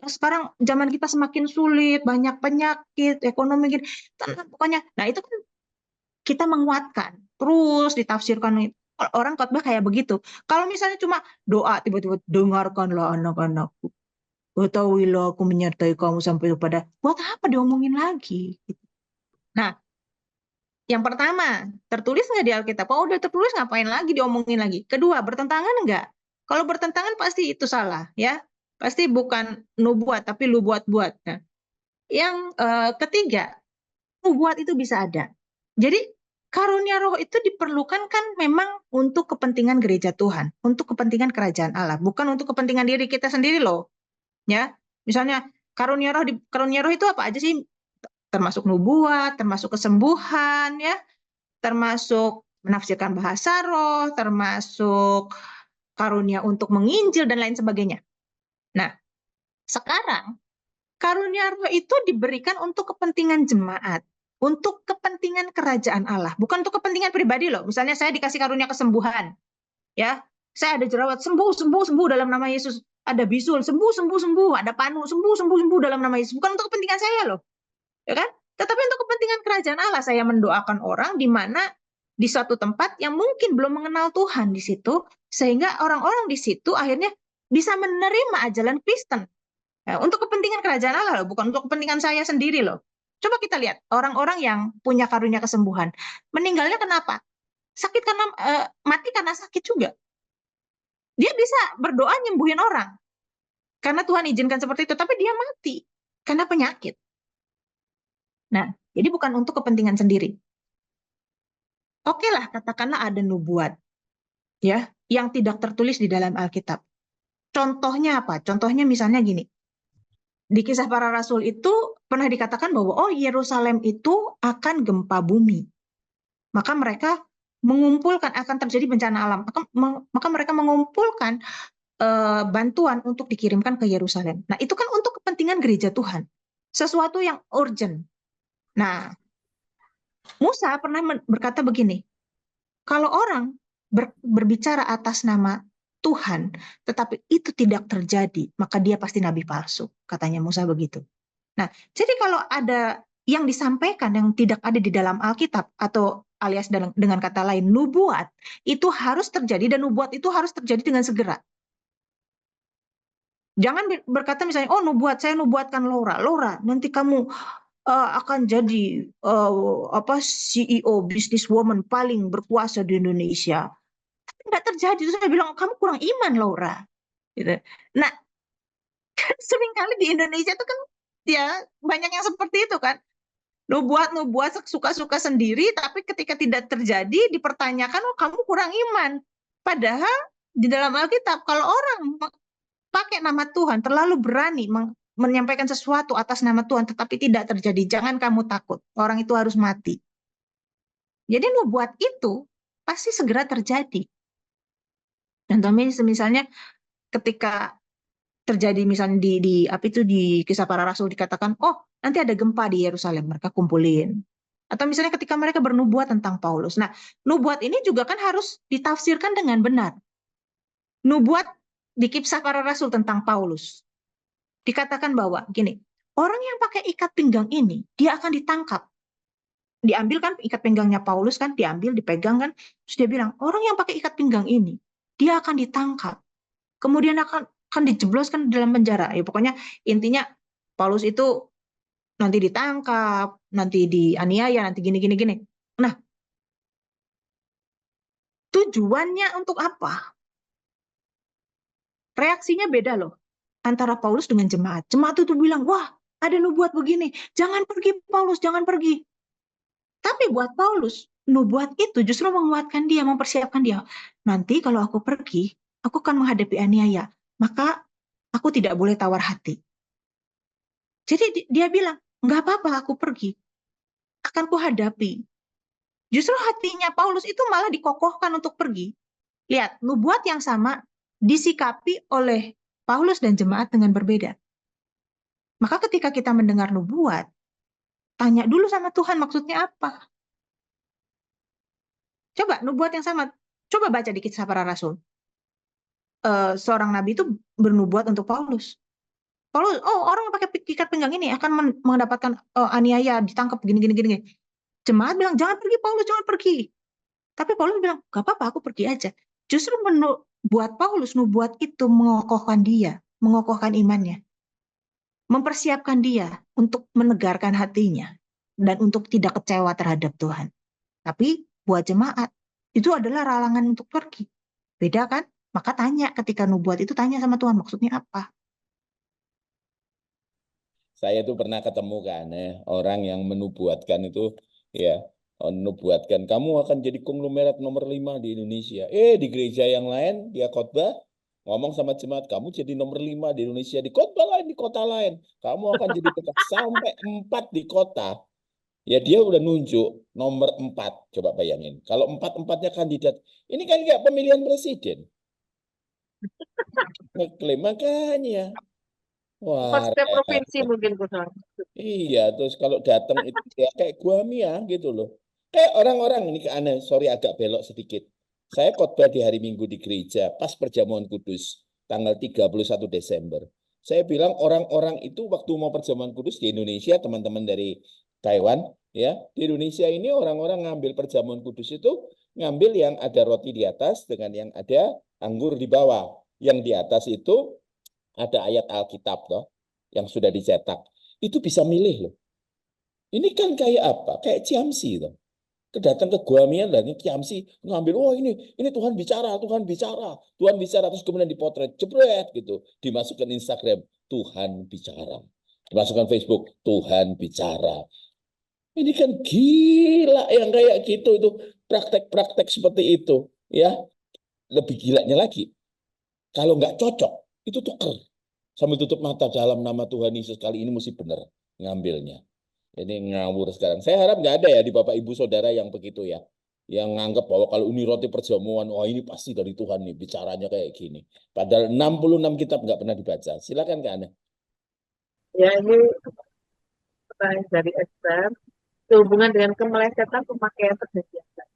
sekarang zaman kita semakin sulit, banyak penyakit, ekonomi gini. Pokoknya, nah itu kan kita menguatkan, terus ditafsirkan orang khotbah kayak begitu. Kalau misalnya cuma doa tiba-tiba dengarkanlah anak-anakku, ketahuilah aku menyertai kamu sampai kepada, buat apa diomongin lagi? Nah, yang pertama, tertulis nggak di Alkitab? Oh, udah tertulis ngapain lagi diomongin lagi? Kedua, bertentangan nggak? Kalau bertentangan pasti itu salah, ya. Pasti bukan nubuat, tapi lu buat-buat. Nah, yang ketiga, nubuat itu bisa ada. Jadi karunia roh itu diperlukan kan memang untuk kepentingan gereja Tuhan, untuk kepentingan kerajaan Allah, bukan untuk kepentingan diri kita sendiri loh. Ya, misalnya karunia roh itu apa aja sih? Termasuk nubuat, termasuk kesembuhan, ya, termasuk menafsirkan bahasa roh, termasuk karunia untuk menginjil dan lain sebagainya. Nah, sekarang karunia roh itu diberikan untuk kepentingan jemaat, untuk kepentingan kerajaan Allah, bukan untuk kepentingan pribadi loh. Misalnya saya dikasih karunia kesembuhan, ya, saya ada jerawat, sembuh, sembuh, sembuh dalam nama Yesus. Ada bisul, sembuh, sembuh, sembuh. Ada panu, sembuh, sembuh, sembuh dalam nama Yesus. Bukan untuk kepentingan saya loh, ya kan? Tetapi untuk kepentingan kerajaan Allah, saya mendoakan orang di mana di suatu tempat yang mungkin belum mengenal Tuhan di situ, sehingga orang-orang di situ akhirnya bisa menerima ajaran Kristen. Ya, untuk kepentingan kerajaan Allah loh, bukan untuk kepentingan saya sendiri loh. Coba kita lihat orang-orang yang punya karunia kesembuhan, meninggalnya kenapa? Sakit karena mati karena sakit juga. Dia bisa berdoa nyembuhin orang karena Tuhan izinkan seperti itu, tapi dia mati karena penyakit. Nah, jadi bukan untuk kepentingan sendiri. Oke lah, katakanlah ada nubuat, ya, yang tidak tertulis di dalam Alkitab. Contohnya apa? Contohnya misalnya gini, di Kisah Para Rasul itu pernah dikatakan bahwa oh Yerusalem itu akan gempa bumi. Maka mereka mengumpulkan, akan terjadi bencana alam. Maka mereka mengumpulkan bantuan untuk dikirimkan ke Yerusalem. Nah, itu kan untuk kepentingan gereja Tuhan. Sesuatu yang urgent. Nah, Musa pernah berkata begini, kalau orang berbicara atas nama Tuhan, tetapi itu tidak terjadi, maka dia pasti nabi palsu, katanya Musa begitu. Nah, jadi kalau ada yang disampaikan yang tidak ada di dalam Alkitab, atau alias dengan kata lain nubuat, itu harus terjadi, dan nubuat itu harus terjadi dengan segera. Jangan berkata misalnya, oh nubuat, saya nubuatkan Laura, nanti kamu akan jadi CEO, businesswoman paling berkuasa di Indonesia. Tapi nggak terjadi. Terus saya bilang, kamu kurang iman, Laura. Gitu. Nah, seringkali di Indonesia itu kan ya banyak yang seperti itu kan. Nubuat suka-suka sendiri, tapi ketika tidak terjadi dipertanyakan, oh kamu kurang iman. Padahal di dalam Alkitab, kalau orang pakai nama Tuhan, terlalu berani menyampaikan sesuatu atas nama Tuhan, tetapi tidak terjadi, jangan kamu takut. Orang itu harus mati. Jadi nubuat itu pasti segera terjadi. Contohnya misalnya ketika terjadi misalnya di Kisah Para Rasul dikatakan, oh nanti ada gempa di Yerusalem, mereka kumpulin. Atau misalnya ketika mereka bernubuat tentang Paulus. Nah, nubuat ini juga kan harus ditafsirkan dengan benar. Nubuat di Kisah Para Rasul tentang Paulus dikatakan bahwa gini, orang yang pakai ikat pinggang ini dia akan ditangkap. Diambil kan ikat pinggangnya Paulus kan, diambil, dipegang kan, terus dia bilang, orang yang pakai ikat pinggang ini dia akan ditangkap. Kemudian akan dijebloskan dalam penjara. Ya pokoknya intinya Paulus itu nanti ditangkap, nanti dianiaya, nanti gini gini gini. Nah, tujuannya untuk apa? Reaksinya beda loh antara Paulus dengan jemaat. Jemaat itu bilang, wah ada nubuat begini, jangan pergi Paulus, jangan pergi. Tapi buat Paulus, nubuat itu justru menguatkan dia, mempersiapkan dia. Nanti kalau aku pergi, aku akan menghadapi aniaya. Maka aku tidak boleh tawar hati. Jadi dia bilang, nggak apa-apa aku pergi, akan kuhadapi. Justru hatinya Paulus itu malah dikokohkan untuk pergi. Lihat, nubuat yang sama disikapi oleh Paulus dan jemaat dengan berbeda. Maka ketika kita mendengar nubuat, tanya dulu sama Tuhan maksudnya apa. Coba nubuat yang sama, coba baca di Kisah Para Rasul. Seorang nabi itu bernubuat untuk Paulus. Paulus, oh orang yang pakai ikat pinggang ini akan mendapatkan aniaya, ditangkap gini. Jemaat bilang, jangan pergi Paulus, jangan pergi. Tapi Paulus bilang, gak apa-apa, aku pergi aja. Justru buat Paulus, nubuat itu mengokohkan dia, mengokohkan imannya. Mempersiapkan dia untuk menegarkan hatinya dan untuk tidak kecewa terhadap Tuhan. Tapi buat jemaat, itu adalah ralangan untuk pergi. Beda kan? Maka tanya ketika nubuat itu, tanya sama Tuhan, maksudnya apa? Saya tuh pernah ketemu kan orang yang menubuatkan itu ya, menubuatkan kamu akan jadi konglomerat nomor 5 di Indonesia. Di gereja yang lain dia khotbah ngomong sama jemaat, kamu jadi nomor 5 di Indonesia, di khotbah lain di kota lain. Kamu akan jadi dekat sampai 4 di kota. Ya dia udah nunjuk nomor 4. Coba bayangin. Kalau 4-4-nya kandidat. Ini kan kayak pemilihan presiden. Ngeklaim makanya. Wah, Setiap provinsi mungkin Gus. iya, terus kalau datang itu ya kayak gua Mia gitu loh. Kayak orang-orang ini aneh, sorry agak belok sedikit. Saya khotbah di hari Minggu di gereja pas perjamuan kudus tanggal 31 Desember. Saya bilang orang-orang itu waktu mau perjamuan kudus di Indonesia, teman-teman dari Taiwan, ya, di Indonesia ini orang-orang ngambil perjamuan kudus itu ngambil yang ada roti di atas dengan yang ada anggur di bawah. Yang di atas itu ada ayat Alkitab loh, yang sudah dicetak. Itu bisa milih loh. Ini kan kayak apa? Kayak Ciamsi loh. Kedatang ke Guamian dan ini Ciamsi ngambil, oh ini Tuhan bicara, Tuhan bicara, Tuhan bicara, terus kemudian dipotret, jebret gitu, dimasukkan Instagram, Tuhan bicara, dimasukkan Facebook, Tuhan bicara. Ini kan gila yang kayak gitu itu, praktek-praktek seperti itu, ya. Lebih gilanya lagi, kalau nggak cocok, itu tuker. Sambil tutup mata, dalam nama Tuhan Yesus kali ini mesti benar ngambilnya. Ini ngawur sekarang. Saya harap nggak ada ya di Bapak Ibu Saudara yang begitu ya. Yang nganggap bahwa kalau ini roti perjamuan, wah ini pasti dari Tuhan nih, bicaranya kayak gini. Padahal 66 kitab nggak pernah dibaca. Silakan Kak Ana. Ya, ini pertanyaan dari Esther. Sehubungan dengan kemelesetan pemakaian perjanjian.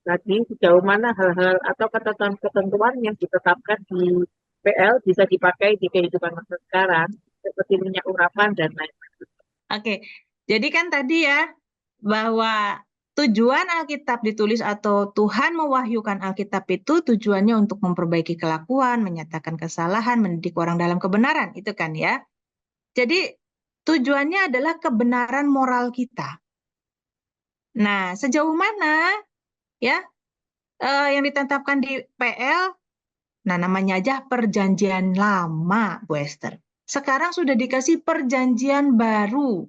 Tadi sejauh mana hal-hal atau ketentuan yang ditetapkan di PL bisa dipakai di kehidupan masa sekarang, seperti minyak urapan dan lain-lain. Oke, jadi kan tadi ya, bahwa tujuan Alkitab ditulis atau Tuhan mewahyukan Alkitab itu tujuannya untuk memperbaiki kelakuan, menyatakan kesalahan, mendidik orang dalam kebenaran, itu kan ya. Jadi tujuannya adalah kebenaran moral kita. Nah, sejauh mana ya yang ditetapkan di PL, nah namanya aja perjanjian lama, Bu Esther. Sekarang sudah dikasih perjanjian baru.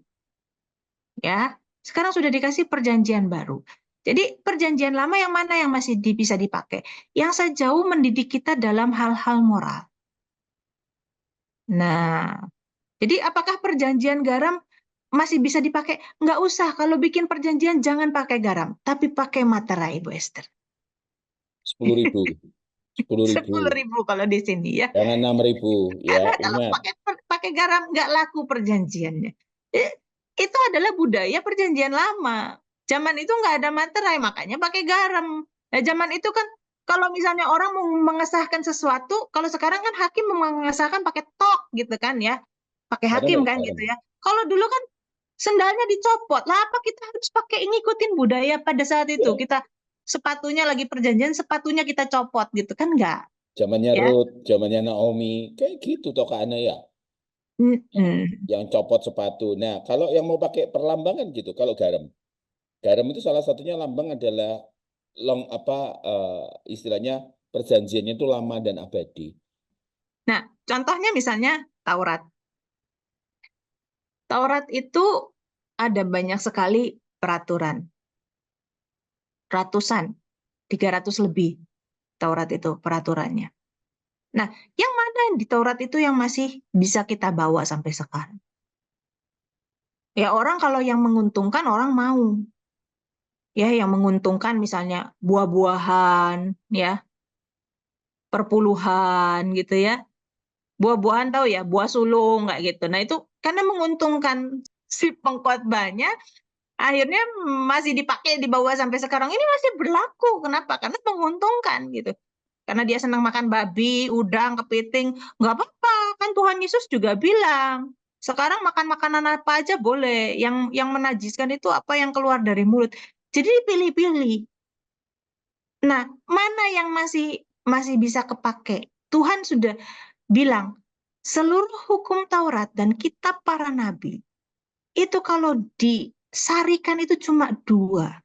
Ya, sekarang sudah dikasih perjanjian baru. Jadi perjanjian lama yang mana yang masih bisa dipakai? Yang sejauh mendidik kita dalam hal-hal moral. Nah, jadi apakah perjanjian garam masih bisa dipakai? Nggak usah, kalau bikin perjanjian jangan pakai garam, tapi pakai materai, Bu Esther. 10.000. 10.000. 10.000 kalau di sini ya. Jangan 6.000 ya. Karena kalau Ingat. pakai garam nggak laku perjanjiannya. Itu adalah budaya perjanjian lama. Zaman itu nggak ada materai, makanya pakai garam. Nah, zaman itu kan kalau misalnya orang mau mengesahkan sesuatu, kalau sekarang kan hakim mengesahkan pakai tok gitu kan ya. Pakai hakim kan gitu ya. Kalau dulu kan sendalnya dicopot. Lah apa kita harus pakai ngikutin budaya pada saat itu? Kita sepatunya lagi perjanjian, sepatunya kita copot gitu kan enggak? Zamannya Ya. Ruth, zamannya Naomi, kayak gitu toh Kak Ana ya. Yang copot sepatu. Nah, kalau yang mau pakai perlambangan gitu, kalau garam. Garam itu salah satunya lambang adalah istilahnya perjanjiannya itu lama dan abadi. Nah, contohnya misalnya Taurat. Taurat itu ada banyak sekali peraturan. Ratusan, 300 lebih Taurat itu peraturannya. Nah, yang mana di Taurat itu yang masih bisa kita bawa sampai sekarang? Ya orang kalau yang menguntungkan orang mau. Ya, yang menguntungkan misalnya buah-buahan, ya, perpuluhan gitu ya. Buah-buahan tahu ya, buah sulung kayak gitu. Nah, itu karena menguntungkan si pengkhotbahnya, akhirnya masih dipakai di bawah sampai sekarang. Ini masih berlaku. Kenapa? Karena menguntungkan gitu. Karena dia senang makan babi, udang, kepiting, nggak apa-apa. Kan Tuhan Yesus juga bilang, sekarang makan makanan apa aja boleh. Yang menajiskan itu apa yang keluar dari mulut. Jadi pilih-pilih. Nah, mana yang masih bisa kepake? Tuhan sudah bilang, seluruh hukum Taurat dan kitab para nabi, itu kalau disarikan itu cuma 2.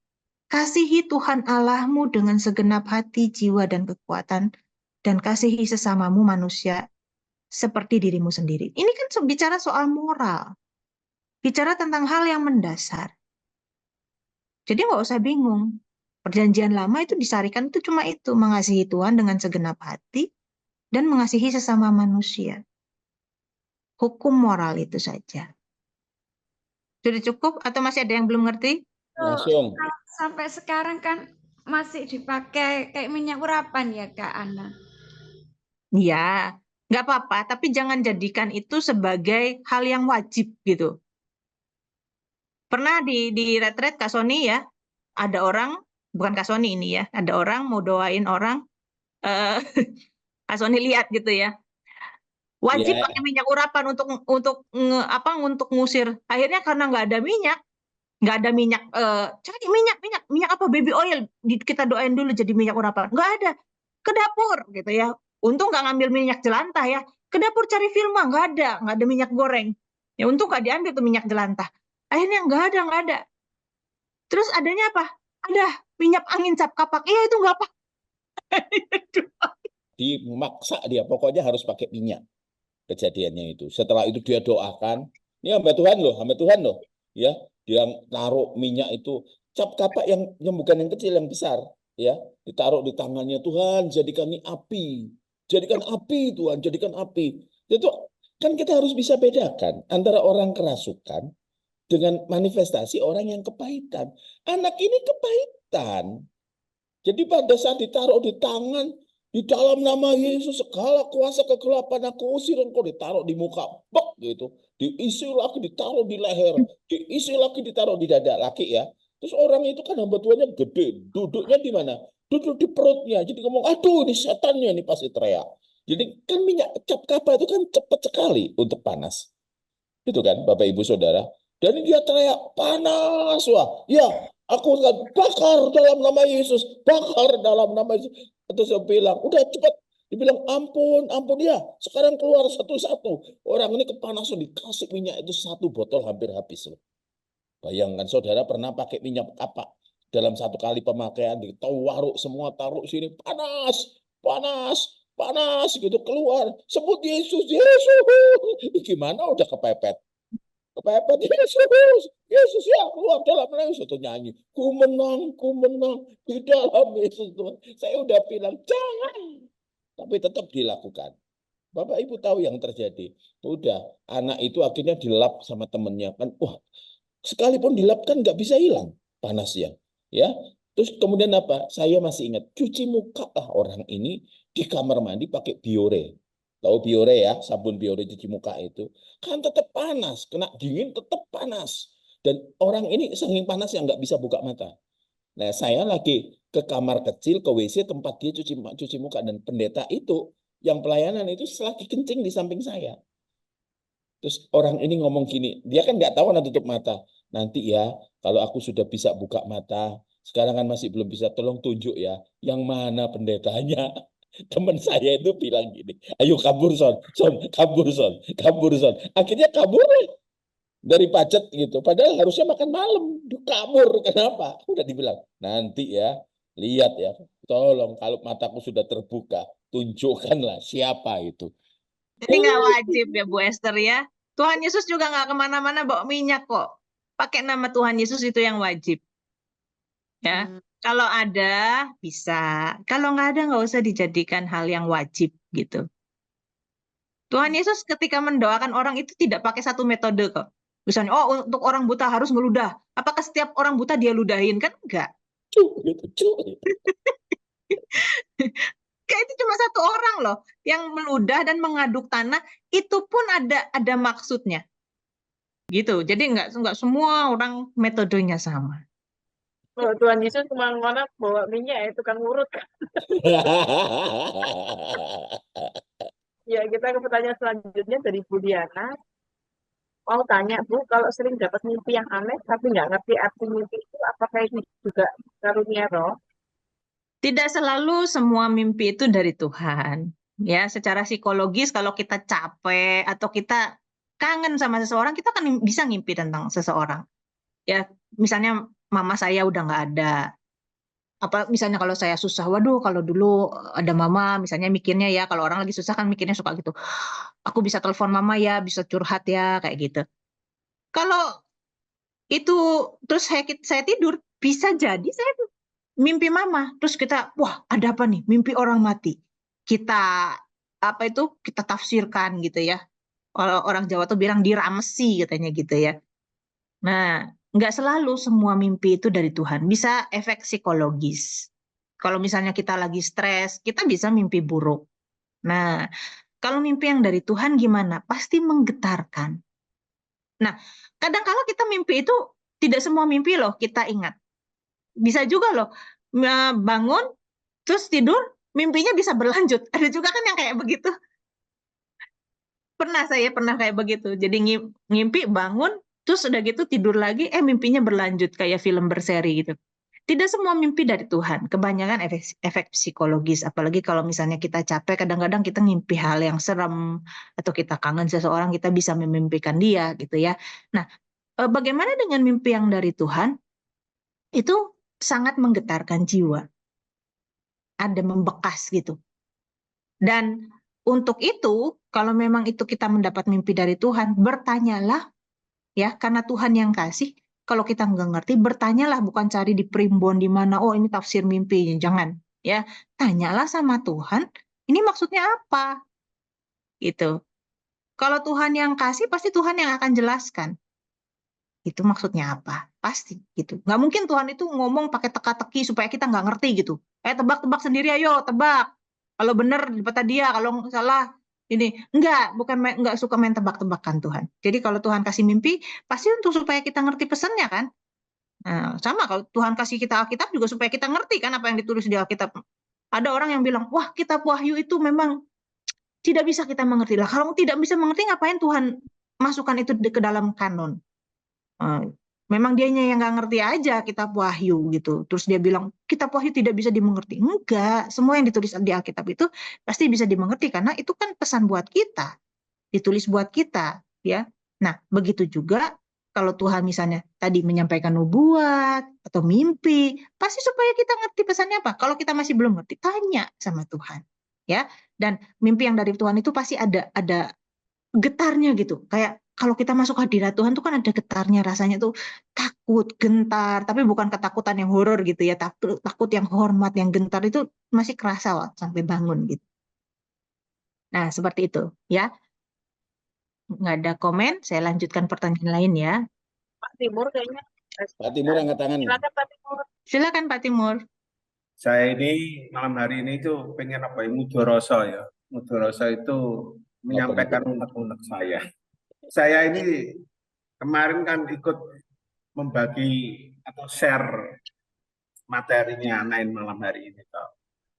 Kasihi Tuhan Allahmu dengan segenap hati, jiwa, dan kekuatan, dan kasihi sesamamu manusia seperti dirimu sendiri. Ini kan bicara soal moral. bicara tentang hal yang mendasar. Jadi nggak usah bingung. Perjanjian lama itu disarikan itu cuma itu, mengasihi Tuhan dengan segenap hati dan mengasihi sesama manusia. Hukum moral itu saja. Sudah cukup atau masih ada yang belum ngerti? Langsung. Kalau sampai sekarang kan masih dipakai kayak minyak urapan ya Kak Ana. Ya, nggak apa-apa, tapi jangan jadikan itu sebagai hal yang wajib gitu. Pernah di retret Kak Soni ya, ada orang, bukan Kak Soni ini ya, ada orang mau doain orang, eh, Kak Soni lihat gitu ya, wajib Ya, pakai minyak urapan untuk ngusir. Akhirnya karena nggak ada minyak, cari minyak apa baby oil, kita doain dulu jadi minyak urapan. Nggak ada, ke dapur gitu ya. Untung nggak ngambil minyak jelantah ya. Ke dapur cari Vilma, nggak ada minyak goreng. Ya untung nggak diambil tuh minyak jelantah. Akhirnya nggak ada. Terus adanya apa? Ada minyak angin cap kapak. Iya itu nggak apa. dimaksa dia, pokoknya harus pakai minyak. Kejadiannya itu. Setelah itu dia doakan, ini hamba Tuhan loh, ya, dia taruh minyak itu, cap kapak yang bukan yang kecil, yang besar, ya, ditaruh di tangannya. Tuhan, jadikan ini api, jadikan api, Tuhan, jadikan api. Itu kan kita harus bisa bedakan antara orang kerasukan dengan manifestasi orang yang kepahitan. Anak ini kepahitan. Jadi pada saat ditaruh di tangan, di dalam nama Yesus segala kuasa kegelapan aku usir, engkau ditaruh di muka, bek gitu, diisi lagi ditaruh di leher, diisi lagi ditaruh di dada laki ya. Terus orang itu kan hamba Tuhannya gede, duduknya di mana? Duduk di perutnya. Jadi ngomong, aduh ini setannya ini pasti teriak. Jadi kan minyak cap kapa itu kan cepat sekali untuk panas. Itu kan Bapak Ibu Saudara. Dan dia teriak panas, wah, ya aku akan bakar dalam nama Yesus, bakar dalam nama Yesus. Terus saya bilang, udah cepat. Dibilang ampun ya. Sekarang keluar satu-satu. Orang ini kepanasan, dikasih minyak itu satu botol hampir habis loh. Bayangkan saudara pernah pakai minyak apa dalam satu kali pemakaian, ditaruh semua, taruh sini, panas gitu, keluar. Sebut Yesus. Gimana udah kepepet Yesus ya, keluar dalam nama Yesus. Itu nyanyi, ku menang di dalam Yesus Tuhan. Saya udah bilang jangan, tapi tetap dilakukan. Bapak Ibu tahu yang terjadi, udah anak itu akhirnya dilap sama temennya kan, wah, sekalipun dilap kan nggak bisa hilang panasnya, ya. Terus kemudian apa? Saya masih ingat, cuci muka lah orang ini di kamar mandi pakai Biore. Tahu Biore ya, sabun Biore cuci muka itu. Kan tetap panas, kena dingin tetap panas. Dan orang ini saking panas yang nggak bisa buka mata. Nah, saya lagi ke kamar kecil, ke WC tempat dia cuci muka. Dan pendeta itu, yang pelayanan itu lagi kencing di samping saya. Terus orang ini ngomong gini, dia kan nggak tahu tutup mata. Nanti ya, kalau aku sudah bisa buka mata, sekarang kan masih belum bisa, tolong tunjuk ya, yang mana pendetanya. Teman saya itu bilang gini, ayo kabur kabur son. Akhirnya kabur dari pacet gitu. Padahal harusnya makan malam, kabur. Kenapa? Udah dibilang, nanti ya, lihat ya, tolong kalau mataku sudah terbuka, tunjukkanlah siapa itu. Jadi nggak wajib ya Bu Esther ya. Tuhan Yesus juga nggak kemana-mana bawa minyak kok. Pakai nama Tuhan Yesus itu yang wajib. Ya, kalau ada bisa. Kalau nggak ada nggak usah dijadikan hal yang wajib gitu. Tuhan Yesus ketika mendoakan orang itu tidak pakai satu metode kok. Misalnya, oh untuk orang buta harus meludah. Apakah setiap orang buta dia ludahin? Kan enggak. Kayak itu cuma satu orang loh yang meludah dan mengaduk tanah, itu pun ada maksudnya. Gitu. Jadi enggak semua orang metodenya sama. Kalau Tuhan Yesus kemana-mana bawa minyak ya tukang urut. Ya, kita ke pertanyaan selanjutnya dari Bu Diana. Mau tanya Bu, kalau sering dapat mimpi yang aneh tapi nggak ngerti arti mimpi itu, apakah itu juga karunia roh? Tidak selalu semua mimpi itu dari Tuhan. Ya, secara psikologis kalau kita capek atau kita kangen sama seseorang, kita kan bisa ngimpi tentang seseorang. Ya, misalnya mama saya udah nggak ada. Apa misalnya kalau saya susah, waduh kalau dulu ada mama, misalnya mikirnya ya, kalau orang lagi susah kan mikirnya suka gitu. Aku bisa telepon mama ya, bisa curhat ya, kayak gitu. Kalau itu terus saya tidur, bisa jadi saya mimpi mama. Terus kita, wah ada apa nih? Mimpi orang mati. Kita kita tafsirkan gitu ya. Orang Jawa tuh bilang diramesi katanya gitu ya. Nah, nggak selalu semua mimpi itu dari Tuhan. Bisa efek psikologis. Kalau misalnya kita lagi stres, kita bisa mimpi buruk. Nah, kalau mimpi yang dari Tuhan gimana? Pasti menggetarkan. Nah, kadang-kala kita mimpi itu tidak semua mimpi loh kita ingat. Bisa juga loh bangun terus tidur, mimpinya bisa berlanjut. Ada juga kan yang kayak begitu. Saya pernah kayak begitu. Jadi ngimpi bangun terus udah gitu tidur lagi, mimpinya berlanjut kayak film berseri gitu. Tidak semua mimpi dari Tuhan, kebanyakan efek psikologis. Apalagi kalau misalnya kita capek, kadang-kadang kita ngimpi hal yang serem, atau kita kangen seseorang, kita bisa memimpikan dia gitu ya. Nah, bagaimana dengan mimpi yang dari Tuhan? Itu sangat menggetarkan jiwa. Ada membekas gitu. Dan untuk itu, kalau memang itu kita mendapat mimpi dari Tuhan, bertanyalah ya, karena Tuhan yang kasih. Kalau kita nggak ngerti, bertanyalah, bukan cari di primbon di mana, oh ini tafsir mimpi, jangan. Ya, tanyalah sama Tuhan, ini maksudnya apa? Gitu. Kalau Tuhan yang kasih, pasti Tuhan yang akan jelaskan. Itu maksudnya apa? Pasti gitu. Nggak mungkin Tuhan itu ngomong pakai teka-teki supaya kita nggak ngerti gitu. Tebak-tebak sendiri, ayo tebak. Kalau benar dapat dia, kalau salah ini. Nggak suka main tebak-tebakan Tuhan. Jadi kalau Tuhan kasih mimpi, pasti untuk supaya kita ngerti pesannya kan. Nah, sama kalau Tuhan kasih kita Alkitab juga supaya kita ngerti kan apa yang ditulis di Alkitab. Ada orang yang bilang, wah kitab Wahyu itu memang tidak bisa kita mengerti. Lah kalau tidak bisa mengerti, ngapain Tuhan masukkan itu ke dalam kanon? Memang dianya yang nggak ngerti aja kitab Wahyu gitu. Terus dia bilang kitab Wahyu tidak bisa dimengerti. Enggak, semua yang ditulis di Alkitab itu pasti bisa dimengerti karena itu kan pesan buat kita, ditulis buat kita, ya. Nah, begitu juga kalau Tuhan misalnya tadi menyampaikan nubuat atau mimpi, pasti supaya kita ngerti pesannya apa. Kalau kita masih belum ngerti, tanya sama Tuhan, ya. Dan mimpi yang dari Tuhan itu pasti ada getarnya gitu. Kayak kalau kita masuk hadirat Tuhan tuh kan ada getarnya, rasanya tuh takut, gentar, tapi bukan ketakutan yang horor gitu ya, takut yang hormat, yang gentar itu masih kerasa sampai bangun gitu. Nah, seperti itu ya. Nggak ada komen, saya lanjutkan pertanyaan lain ya. Pak Timur kayaknya. Pak Timur angkat tangan. Silakan Pak Timur. Silakan Pak Timur. Saya ini malam hari ini itu pengen mudoroso ya. Mudoroso itu menyampaikan unek-unek saya. Saya ini kemarin kan ikut membagi atau share materinya Nain malam hari ini.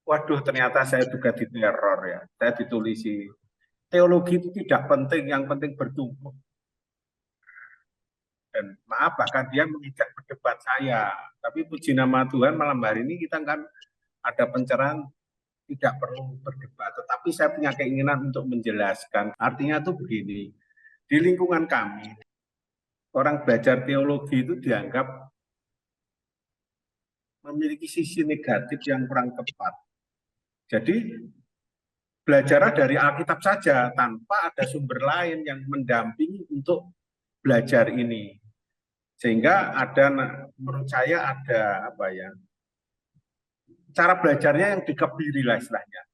Waduh, ternyata saya juga diteror ya. Saya ditulisi teologi itu tidak penting, yang penting bertumbuh. Dan maaf, bahkan dia mengijak berdebat saya. Tapi puji nama Tuhan, malam hari ini kita kan ada pencerahan, tidak perlu berdebat. Tetapi saya punya keinginan untuk menjelaskan. Artinya tuh begini, di lingkungan kami, orang belajar teologi itu dianggap memiliki sisi negatif yang kurang tepat. Jadi, belajarlah dari Alkitab saja, tanpa ada sumber lain yang mendampingi untuk belajar ini. Sehingga ada, menurut saya ada cara belajarnya yang dikebiri lah istilahnya.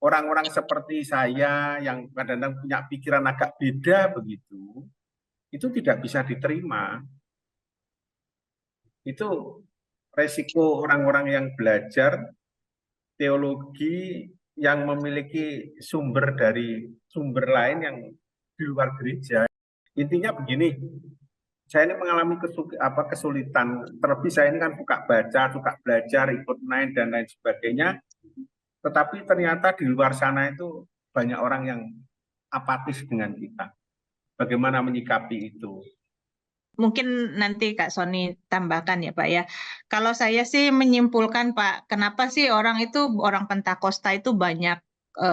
Orang-orang seperti saya yang kadang-kadang punya pikiran agak beda begitu, itu tidak bisa diterima. Itu resiko orang-orang yang belajar teologi yang memiliki sumber lain yang di luar gereja. Intinya begini, saya ini mengalami kesulitan, terlebih saya ini kan suka baca, suka belajar, ikut Nain dan lain sebagainya, tetapi ternyata di luar sana itu banyak orang yang apatis dengan kita. Bagaimana menyikapi itu? Mungkin nanti Kak Sony tambahkan ya Pak ya. Kalau saya sih menyimpulkan Pak, kenapa sih orang Pentakosta itu banyak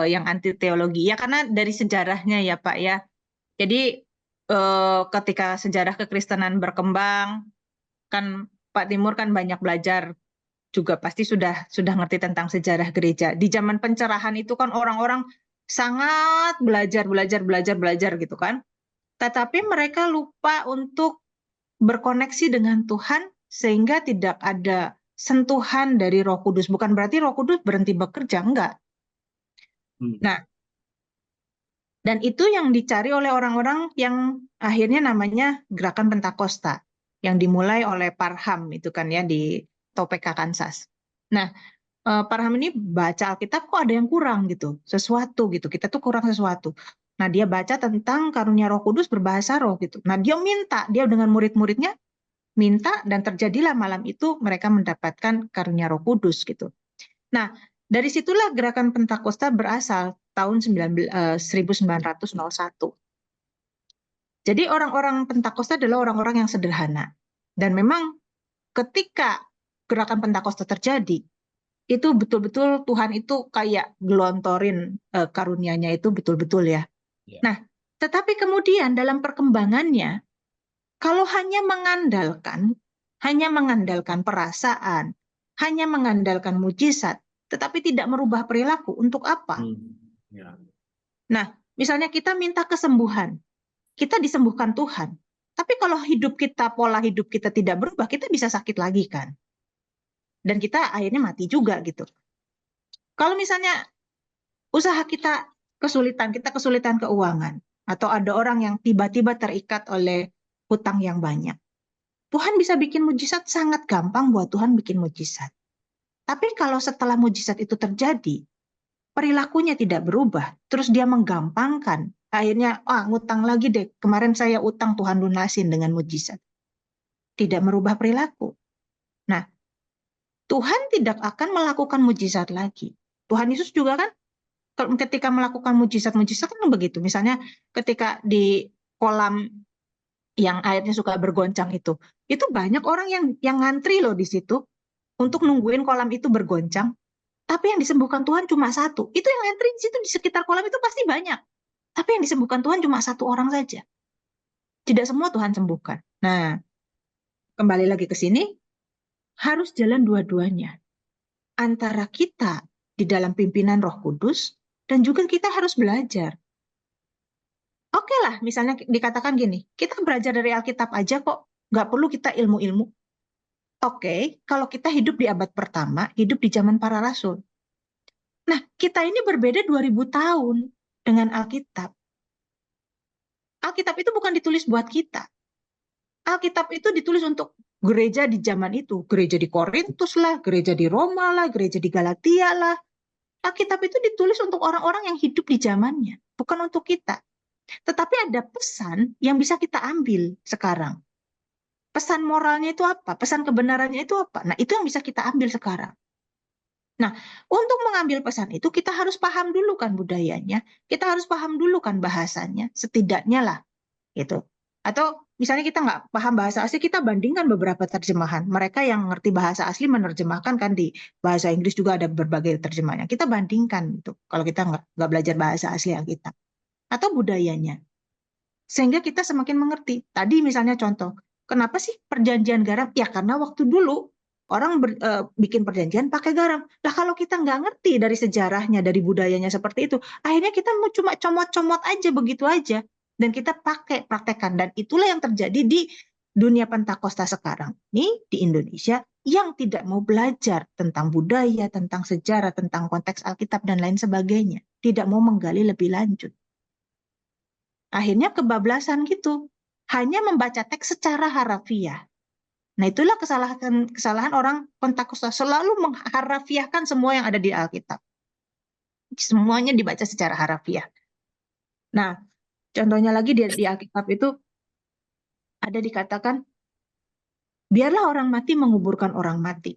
yang anti teologi? Ya karena dari sejarahnya ya Pak ya. Jadi ketika sejarah kekristenan berkembang, kan Pak Timur kan banyak belajar juga, pasti sudah ngerti tentang sejarah gereja. Di zaman pencerahan itu kan orang-orang sangat belajar gitu kan. tetapi mereka lupa untuk berkoneksi dengan Tuhan sehingga tidak ada sentuhan dari Roh Kudus. Bukan berarti Roh Kudus berhenti bekerja, enggak. Nah, dan itu yang dicari oleh orang-orang yang akhirnya namanya Gerakan Pentakosta, yang dimulai oleh Parham itu kan ya di Topeka, Kansas. Nah, Parham ini baca Alkitab kok ada yang kurang gitu, sesuatu gitu. Kita tuh kurang sesuatu. Nah, dia baca tentang karunia Roh Kudus berbahasa roh gitu. Nah, dia dengan murid-muridnya minta, dan terjadilah malam itu mereka mendapatkan karunia Roh Kudus gitu. Nah, dari situlah Gerakan Pentakosta berasal tahun 1901. Jadi orang-orang Pentakosta adalah orang-orang yang sederhana. Dan memang ketika Gerakan Pentakosta terjadi, itu betul-betul Tuhan itu kayak gelontorin karunia-Nya itu betul-betul ya. Nah, tetapi kemudian dalam perkembangannya, kalau hanya mengandalkan perasaan, hanya mengandalkan mujizat, tetapi tidak merubah perilaku, untuk apa? Nah, misalnya kita minta kesembuhan, kita disembuhkan Tuhan. Tapi kalau pola hidup kita tidak berubah, kita bisa sakit lagi kan? Dan kita akhirnya mati juga gitu. Kalau misalnya usaha kita kesulitan keuangan, atau ada orang yang tiba-tiba terikat oleh hutang yang banyak, Tuhan bisa bikin mujizat, sangat gampang buat Tuhan bikin mujizat. Tapi kalau setelah mujizat itu terjadi, perilakunya tidak berubah, terus dia menggampangkan, akhirnya, ngutang lagi deh, kemarin saya utang Tuhan lunasin dengan mujizat. Tidak merubah perilaku. Nah, Tuhan tidak akan melakukan mujizat lagi. Tuhan Yesus juga kan ketika melakukan mujizat-mujizat kan begitu. Misalnya ketika di kolam yang airnya suka bergoncang itu banyak orang yang ngantri loh di situ untuk nungguin kolam itu bergoncang. Tapi yang disembuhkan Tuhan cuma satu. Itu yang ngantri di situ di sekitar kolam itu pasti banyak. Tapi yang disembuhkan Tuhan cuma satu orang saja. Tidak semua Tuhan sembuhkan. Nah, kembali lagi ke sini, harus jalan dua-duanya. Antara kita di dalam pimpinan Roh Kudus, dan juga kita harus belajar. Oke lah, misalnya dikatakan gini, kita belajar dari Alkitab aja kok, nggak perlu kita ilmu-ilmu. Oke, kalau kita hidup di abad pertama, hidup di zaman para rasul. Nah, kita ini berbeda 2000 tahun dengan Alkitab. Alkitab itu bukan ditulis buat kita. Alkitab itu ditulis untuk gereja di zaman itu. Gereja di Korintus lah, gereja di Roma lah, gereja di Galatia lah. Alkitab itu ditulis untuk orang-orang yang hidup di zamannya, bukan untuk kita. Tetapi ada pesan yang bisa kita ambil sekarang. Pesan moralnya itu apa? Pesan kebenarannya itu apa? Nah, itu yang bisa kita ambil sekarang. Nah, untuk mengambil pesan itu kita harus paham dulu kan budayanya, kita harus paham dulu kan bahasanya, setidaknya lah, gitu. Atau misalnya kita nggak paham bahasa asli, kita bandingkan beberapa terjemahan. Mereka yang ngerti bahasa asli menerjemahkan kan di bahasa Inggris juga ada berbagai terjemahannya. Kita bandingkan gitu. Kalau kita nggak belajar bahasa asli Alkitab atau budayanya, sehingga kita semakin mengerti. Tadi misalnya contoh, kenapa sih perjanjian garam? Ya karena waktu dulu orang bikin perjanjian pakai garam. Lah kalau kita nggak ngerti dari sejarahnya, dari budayanya seperti itu, akhirnya kita mau cuma comot-comot aja begitu aja. Dan kita praktekkan. Dan itulah yang terjadi di dunia Pentakosta sekarang. Ini di Indonesia yang tidak mau belajar tentang budaya, tentang sejarah, tentang konteks Alkitab, dan lain sebagainya. Tidak mau menggali lebih lanjut. Akhirnya kebablasan gitu. Hanya membaca teks secara harafiah. Nah, itulah kesalahan orang Pentakosta, selalu mengharafiahkan semua yang ada di Alkitab. Semuanya dibaca secara harafiah. Nah, contohnya lagi di Alkitab itu ada dikatakan, biarlah orang mati menguburkan orang mati.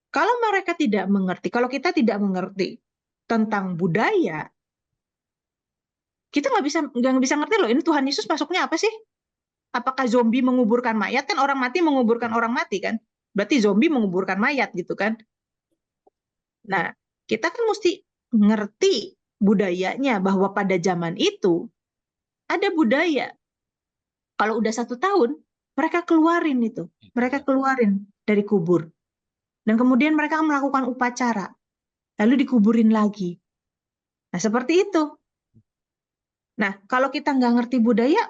Kalau mereka tidak mengerti, kalau kita tidak mengerti tentang budaya, kita nggak bisa ngerti loh, ini Tuhan Yesus masuknya apa sih? Apakah zombie menguburkan mayat? Kan orang mati menguburkan orang mati kan? Berarti zombie menguburkan mayat gitu kan? Nah, kita kan mesti ngerti budayanya, bahwa pada zaman itu ada budaya. Kalau udah 1 tahun, mereka keluarin itu. Mereka keluarin dari kubur. Dan kemudian mereka melakukan upacara. Lalu dikuburin lagi. Nah, seperti itu. Nah, kalau kita nggak ngerti budaya,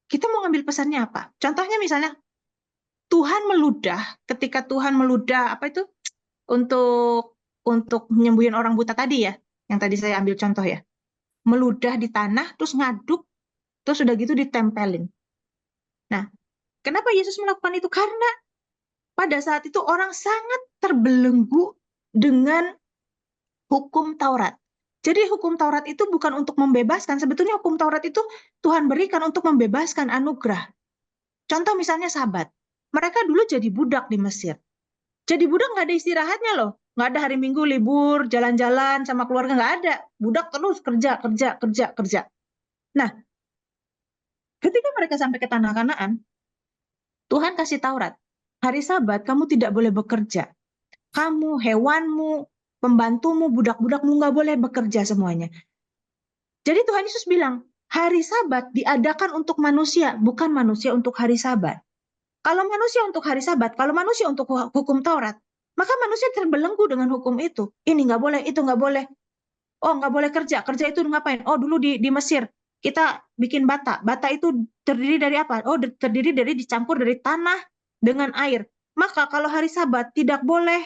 kita mau ngambil pesannya apa? Contohnya misalnya, Tuhan meludah, ketika Tuhan meludah, apa itu? Untuk nyembuhin orang buta tadi ya, yang tadi saya ambil contoh ya. Meludah di tanah, terus ngaduk, terus udah gitu ditempelin. Nah, kenapa Yesus melakukan itu? Karena pada saat itu orang sangat terbelenggu dengan hukum Taurat. Jadi hukum Taurat itu bukan untuk membebaskan, sebetulnya hukum Taurat itu Tuhan berikan untuk membebaskan anugerah. Contoh misalnya Sabat. Mereka dulu jadi budak di Mesir. Jadi budak nggak ada istirahatnya loh. Nggak ada hari Minggu libur, jalan-jalan sama keluarga, nggak ada. Budak terus kerja, kerja, kerja, kerja. Nah, ketika mereka sampai ke tanah Kanaan, Tuhan kasih Taurat. Hari Sabat kamu tidak boleh bekerja. Kamu, hewanmu, pembantumu, budak-budakmu nggak boleh bekerja semuanya. Jadi Tuhan Yesus bilang, hari Sabat diadakan untuk manusia, bukan manusia untuk hari Sabat. Kalau manusia untuk hari Sabat, kalau manusia untuk hukum Taurat, maka manusia terbelenggu dengan hukum itu. Ini nggak boleh, itu nggak boleh. Oh, nggak boleh kerja. Kerja itu ngapain? Oh, dulu di Mesir kita bikin bata. Bata itu terdiri dari apa? Oh, terdiri dari dicampur dari tanah dengan air. Maka kalau hari Sabat tidak boleh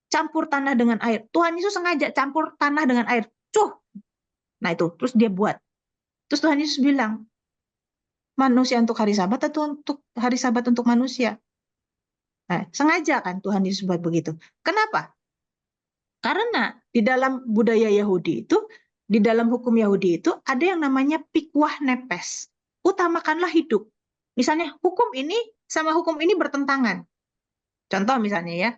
campur tanah dengan air. Tuhan Yesus sengaja campur tanah dengan air. Cuh. Nah itu, terus dia buat. Terus Tuhan Yesus bilang, manusia untuk hari Sabat atau untuk hari Sabat untuk manusia? Nah, sengaja kan Tuhan Yesus buat begitu. Kenapa? Karena di dalam budaya Yahudi itu, di dalam hukum Yahudi itu ada yang namanya pikwah nepes. Utamakanlah hidup. Misalnya hukum ini sama hukum ini bertentangan. Contoh misalnya ya,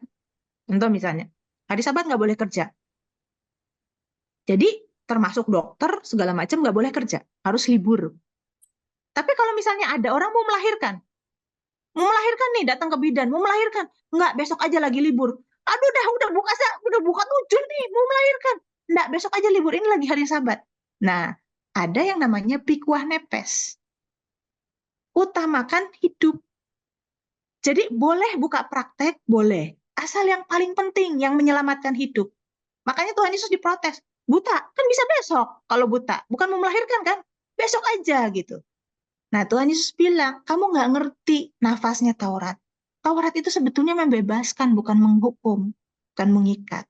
hari Sabat nggak boleh kerja. Jadi termasuk dokter segala macam nggak boleh kerja, harus libur. Tapi kalau misalnya ada orang mau melahirkan nih, datang ke bidan, mau melahirkan, nggak, besok aja lagi libur. Aduh, udah buka 7 nih, mau melahirkan. Nggak, besok aja libur, ini lagi hari Sabat. Nah, ada yang namanya pikwah nepes. Utamakan hidup. Jadi boleh buka praktek, boleh. Asal yang paling penting, yang menyelamatkan hidup. Makanya Tuhan Yesus diprotes. Buta, kan bisa besok kalau buta. Bukan mau melahirkan kan? Besok aja gitu. Nah, Tuhan Yesus bilang, kamu nggak ngerti nafasnya Taurat. Taurat itu sebetulnya membebaskan, bukan menghukum, bukan mengikat.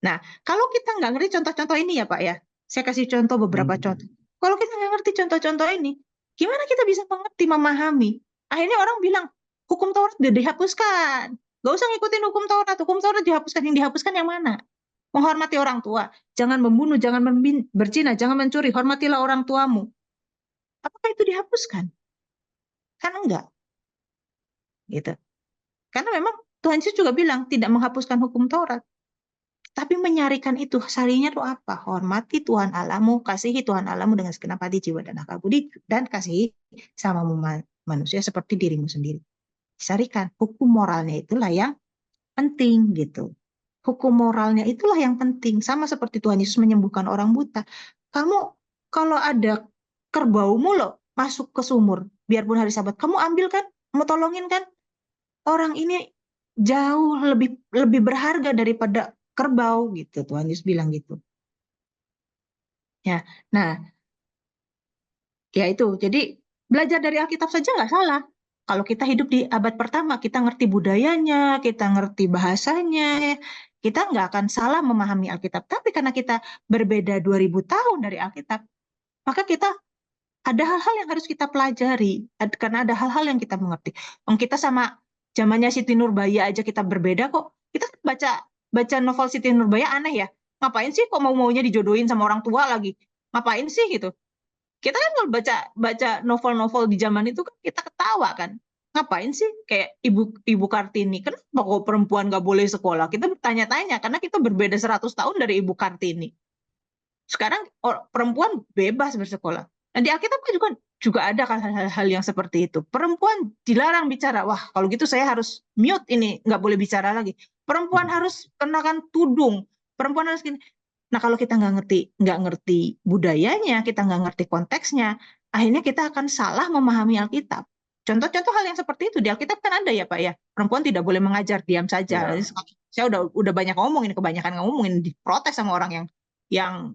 Nah, kalau kita nggak ngerti contoh-contoh ini ya Pak ya, saya kasih contoh beberapa contoh. Kalau kita nggak ngerti contoh-contoh ini, gimana kita bisa mengerti, memahami? Akhirnya orang bilang, hukum Taurat sudah dihapuskan. Nggak usah ngikutin hukum Taurat dihapuskan. Yang dihapuskan yang mana? Menghormati orang tua, jangan membunuh, jangan berzina, jangan mencuri, hormatilah orang tuamu. Apakah itu dihapuskan? Kan enggak. Gitu. Karena memang Tuhan Yesus juga bilang tidak menghapuskan hukum Taurat. Tapi menyarikan itu, sarinya itu apa? Hormati Tuhan Allahmu, kasihi Tuhan Allahmu dengan segenap hati, jiwa, dan akal budi, dan kasihi sama manusia seperti dirimu sendiri. Sarikan, hukum moralnya itulah yang penting gitu. Hukum moralnya itulah yang penting. Sama seperti Tuhan Yesus menyembuhkan orang buta. Kamu kalau ada kerbaumu loh masuk ke sumur, biarpun hari Sabat, kamu ambil kan, kamu tolongin kan? Orang ini jauh lebih berharga daripada kerbau gitu. Tuhan Yesus bilang gitu. Ya, nah, ya itu. Jadi belajar dari Alkitab saja nggak salah. Kalau kita hidup di abad pertama, kita ngerti budayanya, kita ngerti bahasanya, kita nggak akan salah memahami Alkitab. Tapi karena kita berbeda 2000 tahun dari Alkitab, maka kita ada hal-hal yang harus kita pelajari. Karena ada hal-hal yang kita mengerti. Kita sama zamannya Siti Nurbaya aja kita berbeda kok. Kita baca novel Siti Nurbaya aneh ya. Ngapain sih kok mau-maunya dijodohin sama orang tua lagi? Ngapain sih gitu? Kita kan kalau baca novel-novel di zaman itu kan kita ketawa kan. Ngapain sih kayak Ibu Kartini? Kenapa kok perempuan nggak boleh sekolah? Kita bertanya-tanya karena kita berbeda 100 tahun dari Ibu Kartini. Sekarang perempuan bebas bersekolah. Nah, di Alkitab juga ada hal-hal yang seperti itu. Perempuan dilarang bicara. Wah, kalau gitu saya harus mute ini, nggak boleh bicara lagi. Perempuan harus kenakan tudung. Perempuan harus gini. Nah, kalau kita nggak ngerti budayanya, kita nggak ngerti konteksnya, akhirnya kita akan salah memahami Alkitab. Contoh-contoh hal yang seperti itu di Alkitab kan ada ya Pak ya. Perempuan tidak boleh mengajar, diam saja. Ya. Saya udah banyak ngomongin, kebanyakan ngomongin, diprotes sama orang yang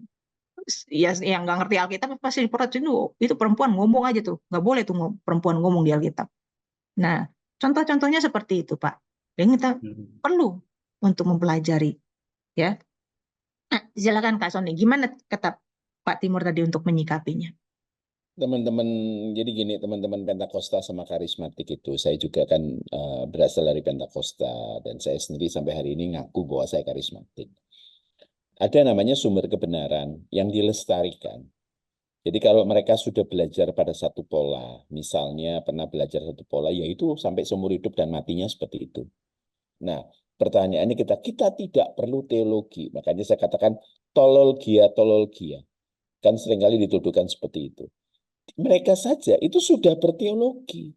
ya yang nggak ngerti Alkitab pasti diprotes itu perempuan ngomong aja tuh, nggak boleh tuh perempuan ngomong di Alkitab. Nah, contoh-contohnya seperti itu, Pak. Dan kita perlu untuk mempelajari, ya. Nah, silakan Kak Sony, gimana kata Pak Timur tadi untuk menyikapinya? Teman-teman, jadi gini, teman-teman Pentakosta sama karismatik itu, saya juga kan berasal dari Pentakosta, dan saya sendiri sampai hari ini ngaku bahwa saya karismatik. Ada namanya sumber kebenaran yang dilestarikan. Jadi kalau mereka sudah belajar pada satu pola, misalnya pernah belajar satu pola, yaitu sampai seumur hidup dan matinya seperti itu. Nah, pertanyaannya kita tidak perlu teologi, makanya saya katakan tololgia. Kan seringkali dituduhkan seperti itu. Mereka saja itu sudah berteologi.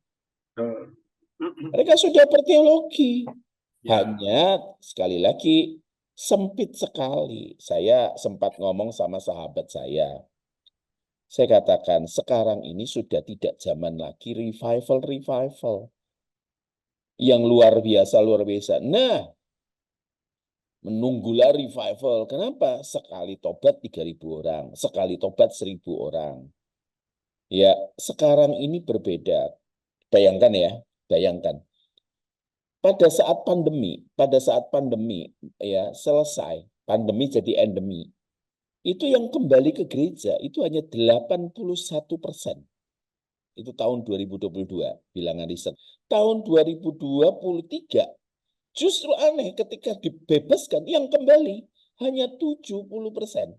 Mereka sudah berteologi. Hanya sekali lagi sempit sekali. Saya sempat ngomong sama sahabat saya. Saya katakan sekarang ini sudah tidak zaman lagi revival. Yang luar biasa. Nah, menunggulah revival. Kenapa? Sekali tobat 3.000 orang. Sekali tobat 1.000 orang. Ya, sekarang ini berbeda. Bayangkan ya, bayangkan. Pada saat pandemi ya selesai, pandemi jadi endemi. Itu yang kembali ke gereja itu hanya 81%. Itu tahun 2022 bilangan riset. Tahun 2023 justru aneh ketika dibebaskan yang kembali hanya 70%.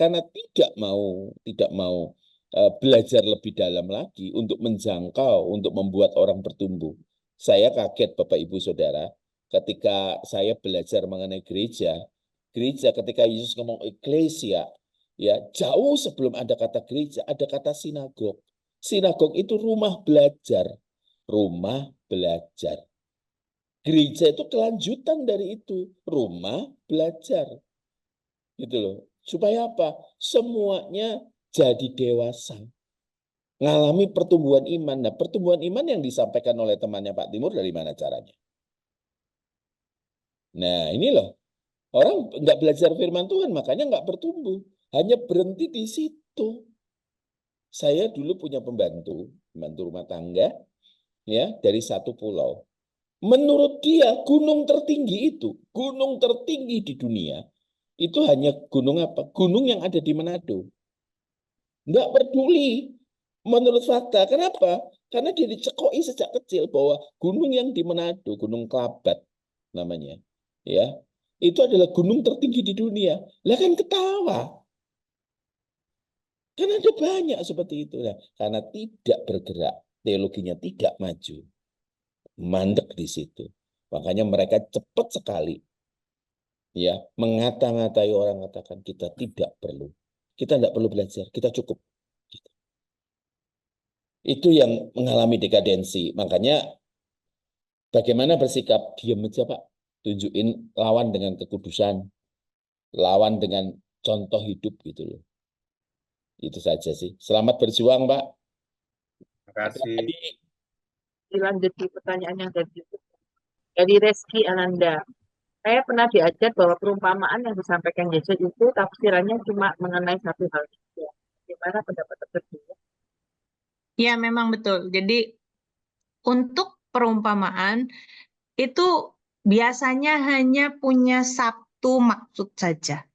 Karena tidak mau belajar lebih dalam lagi untuk menjangkau, untuk membuat orang bertumbuh. Saya kaget Bapak Ibu Saudara, ketika saya belajar mengenai gereja ketika Yesus ngomong eklesia, ya jauh sebelum ada kata gereja, ada kata sinagog. Sinagog itu rumah belajar. Gereja itu kelanjutan dari itu, rumah belajar. Gitu loh. Supaya apa? Semuanya jadi dewasa, ngalami pertumbuhan iman. Nah, pertumbuhan iman yang disampaikan oleh temannya Pak Timur dari mana caranya? Nah, ini loh, orang nggak belajar firman Tuhan, makanya nggak bertumbuh, hanya berhenti di situ. Saya dulu punya pembantu rumah tangga, ya dari satu pulau. Menurut dia, gunung tertinggi di dunia, itu hanya gunung apa? Gunung yang ada di Manado. Nggak peduli menurut fakta. Kenapa? Karena dia dicekoi sejak kecil bahwa gunung yang di Manado, Gunung Kelabat namanya, ya itu adalah gunung tertinggi di dunia. Lah kan ketawa. Karena ada banyak seperti itu. Nah, karena tidak bergerak, teologinya tidak maju, mandek di situ. Makanya mereka cepat sekali, ya mengata-ngatai orang, katakan kita tidak perlu. Kita tidak perlu belajar, kita cukup. Itu yang mengalami dekadensi. Makanya bagaimana bersikap? Diam aja Pak. Tunjukin lawan dengan kekudusan. Lawan dengan contoh hidup gitu loh. Itu saja sih. Selamat berjuang Pak. Terima kasih. Dilanjut di pertanyaan yang dari Reski Ananda. Saya pernah diajar bahwa perumpamaan yang disampaikan Yesus itu tafsirannya cuma mengenai satu hal. Gimana pendapat tersebut? Ya, memang betul. Jadi untuk perumpamaan itu biasanya hanya punya satu maksud saja.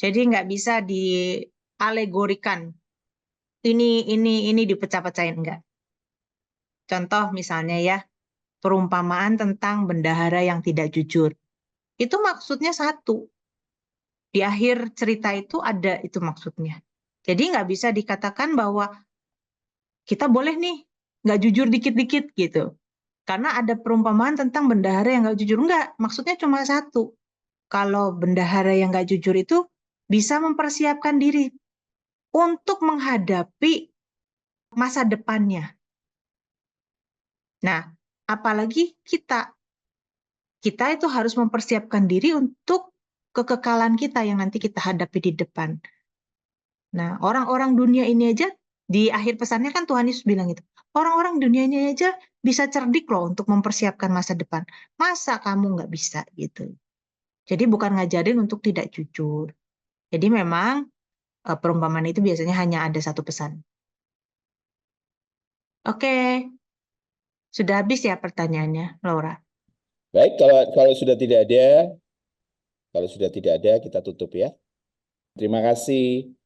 Jadi nggak bisa dialegorikan. Ini dipecah-pecahin, enggak. Contoh misalnya ya, perumpamaan tentang bendahara yang tidak jujur. Itu maksudnya satu. Di akhir cerita itu ada itu maksudnya. Jadi nggak bisa dikatakan bahwa kita boleh nih nggak jujur dikit-dikit gitu. Karena ada perumpamaan tentang bendahara yang nggak jujur. Enggak, maksudnya cuma satu. Kalau bendahara yang nggak jujur itu bisa mempersiapkan diri untuk menghadapi masa depannya. Nah, apalagi kita itu harus mempersiapkan diri untuk kekekalan kita yang nanti kita hadapi di depan. Nah, orang-orang dunia ini aja, di akhir pesannya kan Tuhan Yesus bilang itu, orang-orang dunia ini aja bisa cerdik loh untuk mempersiapkan masa depan. Masa kamu nggak bisa gitu? Jadi bukan ngajarin untuk tidak jujur. Jadi memang perumpamaan itu biasanya hanya ada satu pesan. Oke, sudah habis ya pertanyaannya, Laura? Baik, kalau sudah tidak ada kita tutup ya. Terima kasih.